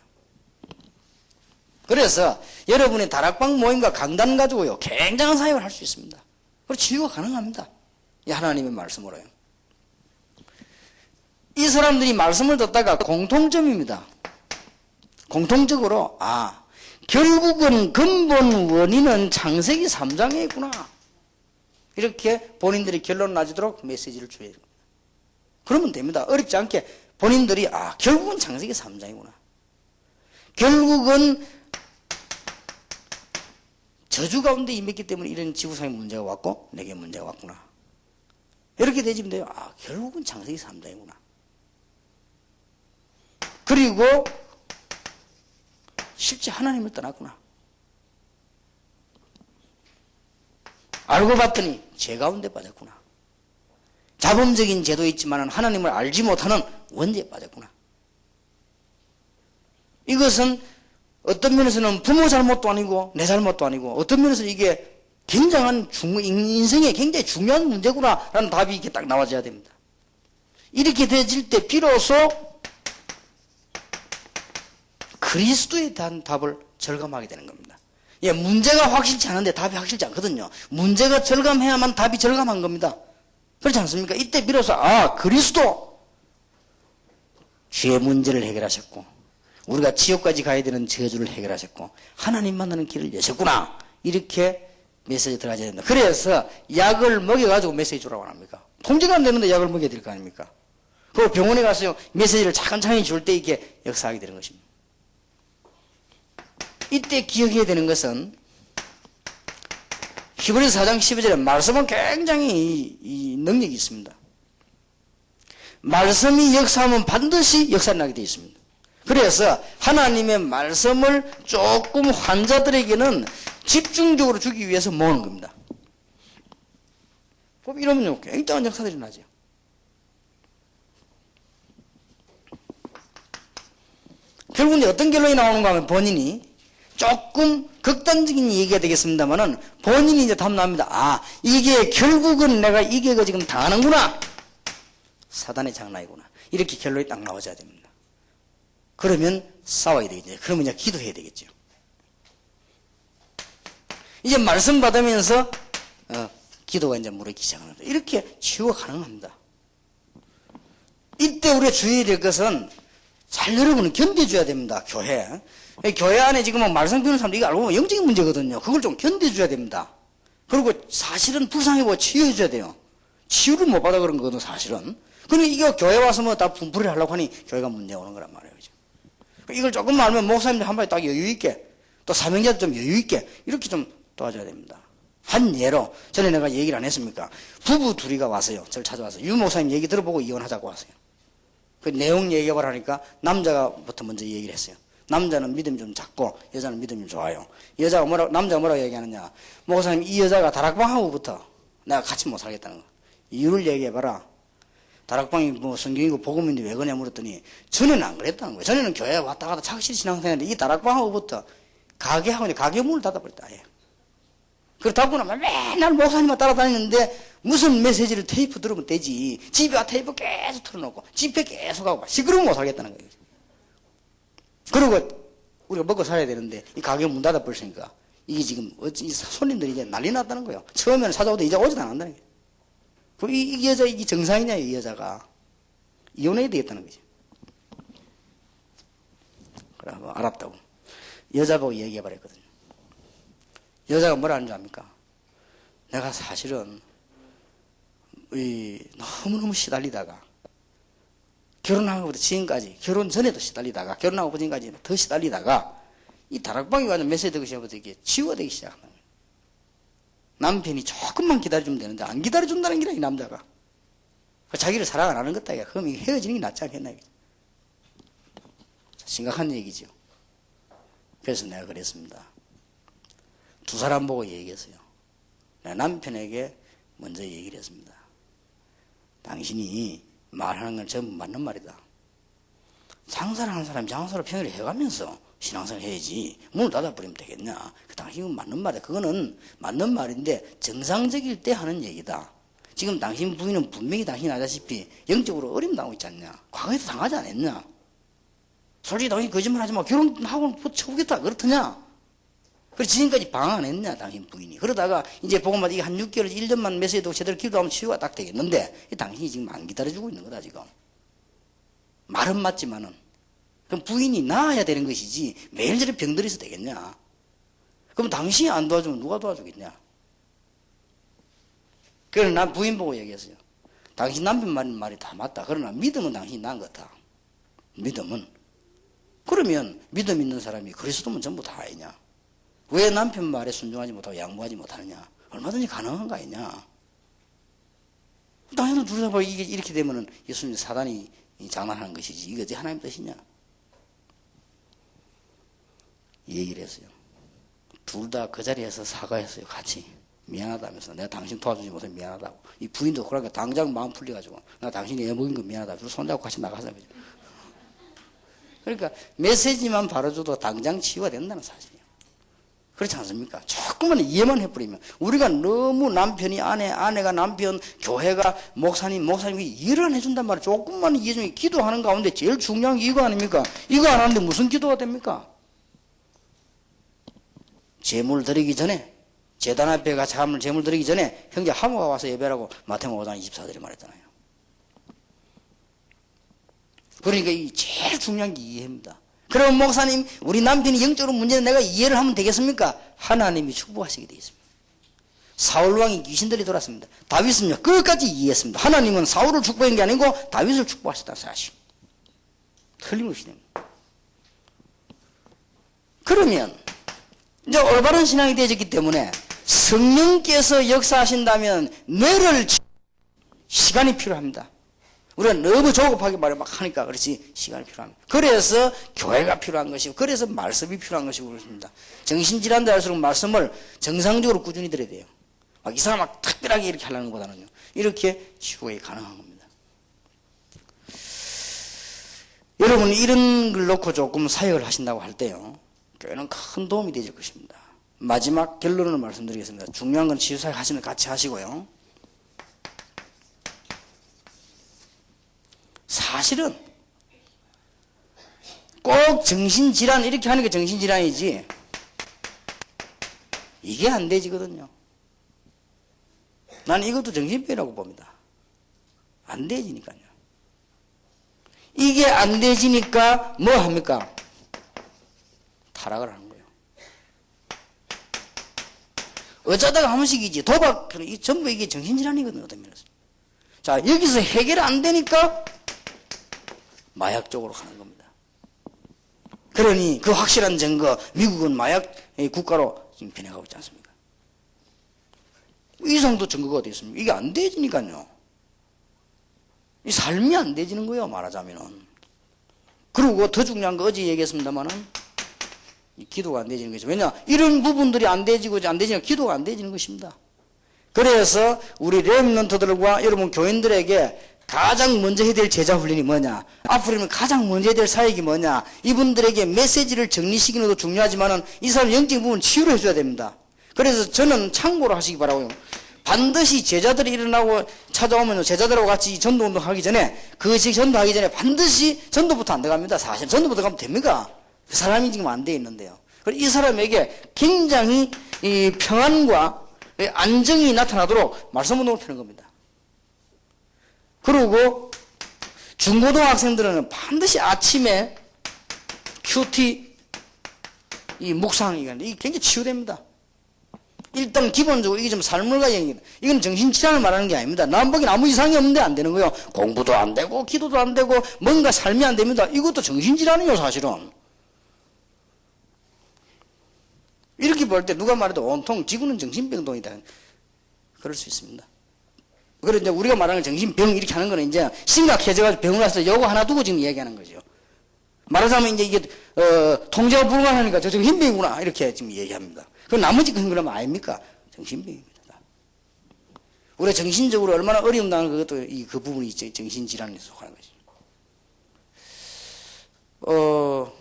그래서 여러분의 다락방 모임과 강단 가지고요. 굉장한 사역을 할 수 있습니다. 그리고 치유가 가능합니다. 이 하나님의 말씀으로요. 이 사람들이 말씀을 듣다가 공통점입니다. 공통적으로 결국은 근본 원인은 창세기 3장에 있구나. 이렇게 본인들이 결론 나지도록 메시지를 줘야 됩니다. 그러면 됩니다. 어렵지 않게 본인들이 결국은 창세기 3장이구나. 결국은 저주 가운데 임했기 때문에 이런 지구상에 문제가 왔고 내게 문제가 왔구나. 이렇게 되지면 돼요. 결국은 창세기 3장이구나. 그리고 실제 하나님을 떠났구나. 알고 봤더니 죄 가운데 빠졌구나. 자본적인 죄도 있지만 하나님을 알지 못하는 원죄에 빠졌구나. 이것은 어떤 면에서는 부모 잘못도 아니고 내 잘못도 아니고 어떤 면에서는 이게 굉장한 인생에 굉장히 중요한 문제구나라는 답이 이렇게 딱 나와줘야 됩니다. 이렇게 되어질 때 비로소 그리스도에 대한 답을 절감하게 되는 겁니다. 문제가 확실치 않은데 답이 확실치 않거든요. 문제가 절감해야만 답이 절감한 겁니다. 그렇지 않습니까? 이때 비로소 그리스도 죄의 문제를 해결하셨고 우리가 지옥까지 가야 되는 저주를 해결하셨고 하나님 만나는 길을 여셨구나. 이렇게 메시지 들어가야 됩니다. 그래서 약을 먹여가지고 메시지 주라고 합니까? 통제가 안 되는데 약을 먹여야 될 거 아닙니까? 그리고 병원에 가서 메시지를 차근차근히 줄 때 이렇게 역사하게 되는 것입니다. 이때 기억해야 되는 것은 히브리서 4장 12절에 말씀은 굉장히 이 능력이 있습니다. 말씀이 역사하면 반드시 역사가 나게 되어 있습니다. 그래서 하나님의 말씀을 조금 환자들에게는 집중적으로 주기 위해서 모으는 겁니다. 이러면요, 굉장한 역사들이 나죠. 결국은 어떤 결론이 나오는가 하면 본인이 조금 극단적인 얘기가 되겠습니다만은 본인이 이제 답납니다. 아, 이게 결국은 내가 이게 지금 당하는구나. 사단의 장난이구나. 이렇게 결론이 딱 나와줘야 됩니다. 그러면 싸워야 되겠죠. 그러면 이제 기도해야 되겠죠. 이제 말씀 받으면서 기도가 이제 무르기 시작합니다. 이렇게 치유가 가능합니다. 이때 우리가 주의해야 될 것은 잘 여러분은 견뎌줘야 됩니다. 교회 안에 지금 말씀 배우는 사람들 이거 알고 보면 영적인 문제거든요. 그걸 좀 견뎌줘야 됩니다. 그리고 사실은 불쌍해보고 치유해줘야 돼요. 치유를 못 받아 그런 거거든 사실은. 그러니까 이거 교회 와서 뭐 다 분풀이를 하려고 하니 교회가 문제 오는 거란 말이에요. 이걸 조금만 알면 목사님들 한 번에 딱 여유있게 또 사명자도 좀 여유있게 이렇게 좀 도와줘야 됩니다. 한 예로 전에 내가 얘기를 안 했습니까? 부부 둘이가 왔어요. 저를 찾아와서 유 목사님 얘기 들어보고 이혼하자고 왔어요. 그 내용 얘기해보라 하니까 남자가부터 먼저 얘기를 했어요. 남자는 믿음이 좀 작고 여자는 믿음이 좀 좋아요. 남자가 뭐라고 얘기하느냐? 목사님 이 여자가 다락방하고부터 내가 같이 못 살겠다는 거. 이유를 얘기해봐라. 다락방이 뭐 성경이고 복음인데 왜 그러냐 물었더니 전에는 안 그랬다는 거예요. 전에는 교회에 왔다 갔다 착실히 신앙생활했는데 이 다락방하고부터 가게 문을 닫아버렸다. 예. 그렇다고 나면 맨날 목사님만 따라다니는데 무슨 메시지를 테이프 들으면 되지. 집에 와 테이프 계속 틀어놓고 집회 계속 하고 시끄러우면 못 살겠다는 거예요. 그리고 우리가 먹고 살아야 되는데 이 가게 문 닫아버렸으니까 이게 지금 이 손님들이 이제 난리 났다는 거예요. 처음에는 찾아오도 이제 오지도 않는다는 거예요. 이 여자 이게 정상이냐 이 여자가 이혼해야 되겠다는 거죠. 그래 뭐 알았다고 여자 보고 얘기해버렸거든요. 여자가 뭐라 하는 줄 압니까? 내가 사실은 너무너무 시달리다가 결혼하고부터 지금까지 결혼 전에도 시달리다가 결혼하고 지금까지 더 시달리다가 이 다락방에 가서 메시지 듣기 시작하면서 이게 치유가 되기 시작합니다. 남편이 조금만 기다려주면 되는데 안 기다려준다는 게라 이 남자가 자기를 사랑 안 하는 것다. 그럼 헤어지는 게 낫지 않겠나. 심각한 얘기죠. 그래서 내가 그랬습니다. 두 사람 보고 얘기했어요. 내가 남편에게 먼저 얘기를 했습니다. 당신이 말하는 건 전부 맞는 말이다. 장사를 하는 사람이 장사로 평일에 해가면서 신앙생활 해야지 문을 닫아버리면 되겠냐. 당신은 맞는 말이야. 그거는 맞는 말인데 정상적일 때 하는 얘기다. 지금 당신 부인은 분명히 당신이 알다시피 영적으로 어림당하고 있지 않냐. 과거에도 당하지 않았냐. 솔직히 당신 거짓말하지 마. 결혼하고 쳐보겠다 그렇더냐. 그래서 지금까지 방황 안 했냐 당신 부인이. 그러다가 이제 보고만 이게 한 6개월 1년만 메시지도 제대로 기도하면 치유가 딱 되겠는데 당신이 지금 안 기다려주고 있는 거다 지금. 말은 맞지만은 그럼 부인이 나아야 되는 것이지 매일 저렇게 병들이 있어도 되겠냐. 그럼 당신이 안 도와주면 누가 도와주겠냐. 그래서 난 부인 보고 얘기했어요. 당신 남편 말이 다 맞다. 그러나 믿음은 당신이 나은 것 같다. 믿음은. 그러면 믿음 있는 사람이 그리스도면 전부 다 아니냐. 왜 남편 말에 순종하지 못하고 양보하지 못하느냐. 얼마든지 가능한 거 아니냐. 당연히 둘 다 이게 이렇게 되면은 예수님 사단이 장난하는 것이지 이게 어디 하나님 뜻이냐. 얘기를 했어요. 둘 다 그 자리에서 사과했어요. 같이. 미안하다면서. 내가 당신 도와주지 못해 미안하다고. 이 부인도 그러니까 당장 마음 풀려가지고 나 당신이 애 먹인 거 미안하다. 손잡고 같이 나가서. 그러니까 메시지만 바로줘도 당장 치유가 된다는 사실이에요. 그렇지 않습니까? 조금만 이해만 해버리면 우리가 너무 남편이 아내가 남편, 교회가 목사님이 이해를 안 해준단 말이에요. 조금만 이해 중에 기도하는 가운데 제일 중요한 게 이거 아닙니까? 이거 안 하는데 무슨 기도가 됩니까? 제물 드리기 전에 제단 앞에 같이 제물 드리기 전에 형제 하모가 와서 예배라고 마태복음 5장 24절에 말했잖아요. 그러니까 이 제일 중요한 게 이해입니다. 그럼 목사님 우리 남편이 영적으로 문제는 내가 이해를 하면 되겠습니까? 하나님이 축복하시게 되어 있습니다. 사울 왕이 귀신들이 돌았습니다. 다윗은요 끝까지 이해했습니다. 하나님은 사울을 축복한 게 아니고 다윗을 축복하셨다는 사실. 틀림없이 됩니다. 그러면 이제 올바른 신앙이 되어졌기 때문에 성령께서 역사하신다면 뇌를 시간이 필요합니다. 우리가 너무 조급하게 말을 막 하니까 그렇지 시간이 필요합니다. 그래서 교회가 필요한 것이고 그래서 말씀이 필요한 것이고 그렇습니다. 정신질환자 할수록 말씀을 정상적으로 꾸준히 들어야 돼요. 막 이 사람 막 특별하게 이렇게 하려는 것보다는요. 이렇게 치유가 가능한 겁니다. 여러분 이런 걸 놓고 조금 사역을 하신다고 할 때요. 교회는 큰 도움이 되실 것입니다. 마지막 결론을 말씀드리겠습니다. 중요한 건 치유사역 하시면 같이 하시고요. 사실은 꼭 정신질환 이렇게 하는 게 정신질환이지 이게 안 되지거든요. 나는 이것도 정신병이라고 봅니다. 안 되지니까요. 이게 안 되지니까 뭐 합니까? 타락을 하는 거예요. 어쩌다가 한 번씩이지 도박 전부 이게 정신질환이거든요. 어떤 면에서. 자 여기서 해결 안 되니까 마약 쪽으로 가는 겁니다. 그러니 그 확실한 증거 미국은 마약 국가로 지금 변해가고 있지 않습니까? 이 정도 증거가 어디 있습니까? 이게 안 되지니까요. 이 삶이 안 되지는 거예요. 말하자면은. 그리고 더 중요한 거 어제 얘기했습니다만은 이 기도가 안 되지는 것이죠. 왜냐 이런 부분들이 안 되지고 안 되지니까 기도가 안 되지는 것입니다. 그래서 우리 렘넌트들과 여러분 교인들에게 가장 먼저 해야 될 제자 훈련이 뭐냐? 앞으로는 가장 먼저 해야 될 사역이 뭐냐? 이분들에게 메시지를 정리시키는 것도 중요하지만은 이 사람 영적인 부분 치유를 해줘야 됩니다. 그래서 저는 참고로 하시기 바라고요. 반드시 제자들이 일어나고 찾아오면 제자들하고 같이 전도운동 하기 전에 그것이 전도하기 전에 반드시 전도부터 안 들어갑니다. 사실 전도부터 가면 됩니까? 그 사람이 지금 안 돼 있는데요. 그래서 이 사람에게 굉장히 이 평안과 안정이 나타나도록 말씀운동을 펴는 겁니다. 그리고 중고등학생들은 반드시 아침에 큐티 이 묵상이 굉장히 치유됩니다. 일단 기본적으로 이게 좀 삶을 가야 합니다. 이건 정신질환을 말하는 게 아닙니다. 남 보기엔 아무 이상이 없는데 안 되는 거예요. 공부도 안 되고 기도도 안 되고 뭔가 삶이 안 됩니다. 이것도 정신질환이에요 사실은. 이렇게 볼 때 누가 말해도 온통 지구는 정신병동이다. 그럴 수 있습니다. 그래서 이제 우리가 말하는 정신병 이렇게 하는 거는 이제 심각해져가지고 병을 와서 요거 하나 두고 지금 얘기하는 거죠. 말하자면 이제 이게, 통제가 불가능하니까 저 정신병이구나. 이렇게 지금 얘기합니다. 그럼 나머지 건 그러면 아닙니까? 정신병입니다. 우리가 정신적으로 얼마나 어려움 당하는 그것도 그 부분이 있죠. 정신질환에 속하는 거죠.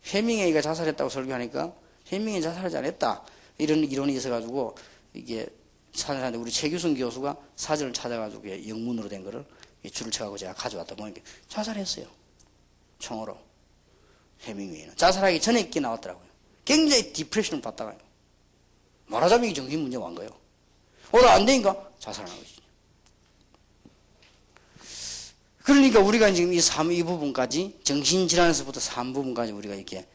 해밍웨이가 자살했다고 설교하니까 해밍웨이 자살하지 않았다. 이런 이론이 있어가지고 이게 찾아는데 우리 최규순 교수가 사전을 찾아가지고 영문으로 된 거를 줄을 쳐가지고 제가 가져왔다 보니까 자살했어요. 총으로. 해밍웨이는. 자살하기 전에 있게 나왔더라고요. 굉장히 디프레션을 받다가요. 말하자면 이게 정신 문제가 온 거예요. 안 되니까 자살을 한 거지. 그러니까 우리가 지금 이 부분까지 정신질환에서부터 3부분까지 우리가 이렇게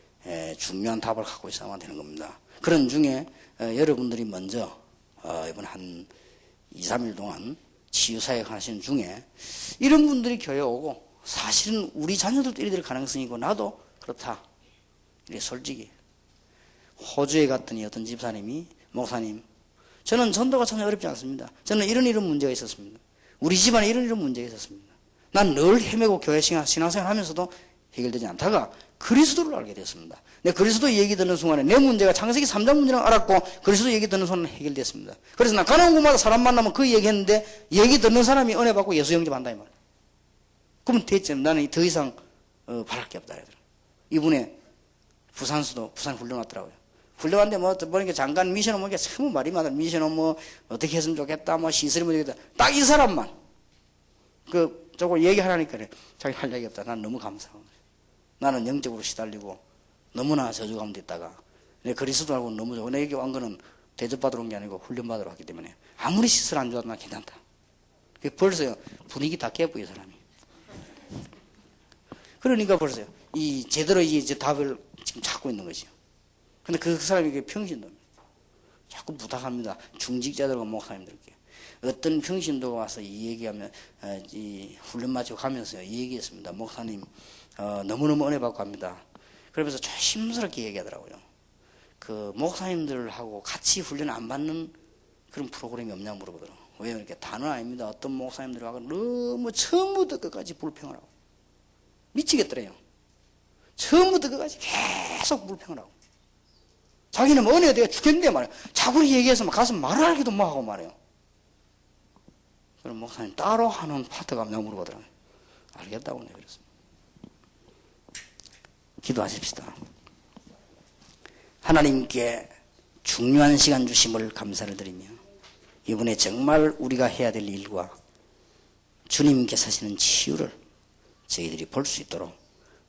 중요한 답을 갖고 있어야만 되는 겁니다. 그런 중에 여러분들이 먼저 이번 한 2, 3일 동안 치유사역 하시는 중에 이런 분들이 교회에 오고 사실은 우리 자녀들도 이래 될 가능성이 있고 나도 그렇다. 이게 솔직히 호주에 갔더니 어떤 집사님이 목사님 저는 전도가 참 어렵지 않습니다. 저는 이런 문제가 있었습니다. 우리 집안에 이런 문제가 있었습니다. 난 늘 헤매고 교회 신앙생활 하면서도 해결되지 않다가 그리스도를 알게 됐습니다. 내 그리스도 얘기 듣는 순간에 내 문제가 창세기 3장 문제를 알았고 그리스도 얘기 듣는 순간에 해결됐습니다. 그래서 나 가는 곳마다 사람 만나면 그 얘기했는데 얘기 듣는 사람이 은혜 받고 예수 영접한다 이 말이에요. 그러면 됐죠. 나는 더 이상 바랄 게 없다. 이분의 부산 훈련 왔더라고요. 훈련 왔는데 뭐 보니까 잠깐 미션 오면 참 말이 많아. 미션 뭐 어떻게 했으면 좋겠다. 뭐 시설이 뭐 되겠다. 딱 이 사람만 저거 얘기하라니까 그래. 자기 할 얘기 없다. 난 너무 감사한 거예요. 나는 영적으로 시달리고 너무나 저주감 됐다가 내 그리스도 알고 너무 좋고 내 여기 온 거는 대접받으러 온 게 아니고 훈련받으러 왔기 때문에 아무리 시설 안 좋아도 난 괜찮다. 벌써 분위기 다 깨고 이 사람이. 그러니까 벌써 제대로 이제 답을 지금 찾고 있는 거죠. 근데 그 사람이 평신도입니다. 자꾸 부탁합니다. 중직자들과 목사님들께. 어떤 평신도가 와서 이 얘기하면, 이 훈련 마치고 가면서 이 얘기했습니다. 목사님, 너무너무 은혜 받고 갑니다. 그러면서 조심스럽게 얘기하더라고요. 그 목사님들하고 같이 훈련 안 받는 그런 프로그램이 없냐고 물어보더라고요. 왜 이렇게 단어 아닙니다. 어떤 목사님들하고 너무 처음부터 끝까지 불평을 하고. 미치겠더래요. 처음부터 끝까지 계속 불평을 하고. 자기는 뭐 은혜가 내가 죽겠는데 말이에요. 자꾸 얘기해서 가서 말하기도 뭐하고 말이에요. 그럼 목사님 따로 하는 파트가 내가 물어보더라고요. 알겠다고 내가 그랬습니다. 기도하십시다. 하나님께 중요한 시간 주심을 감사를 드리며 이번에 정말 우리가 해야 될 일과 주님께서 하시는 치유를 저희들이 볼 수 있도록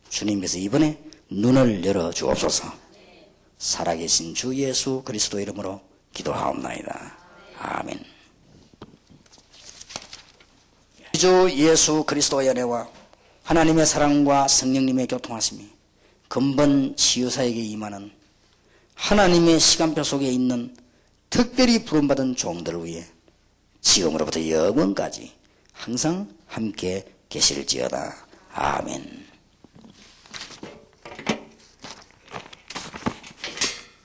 주님께서 이번에 눈을 열어 주옵소서. 살아계신 주 예수 그리스도 이름으로 기도하옵나이다. 아멘. 주 예수 그리스도의 은혜와 하나님의 사랑과 성령님의 교통하심이 근본 치유사에게 임하는 하나님의 시간표 속에 있는 특별히 부름받은 종들을 위해 지금으로부터 영원까지 항상 함께 계실지어다. 아멘.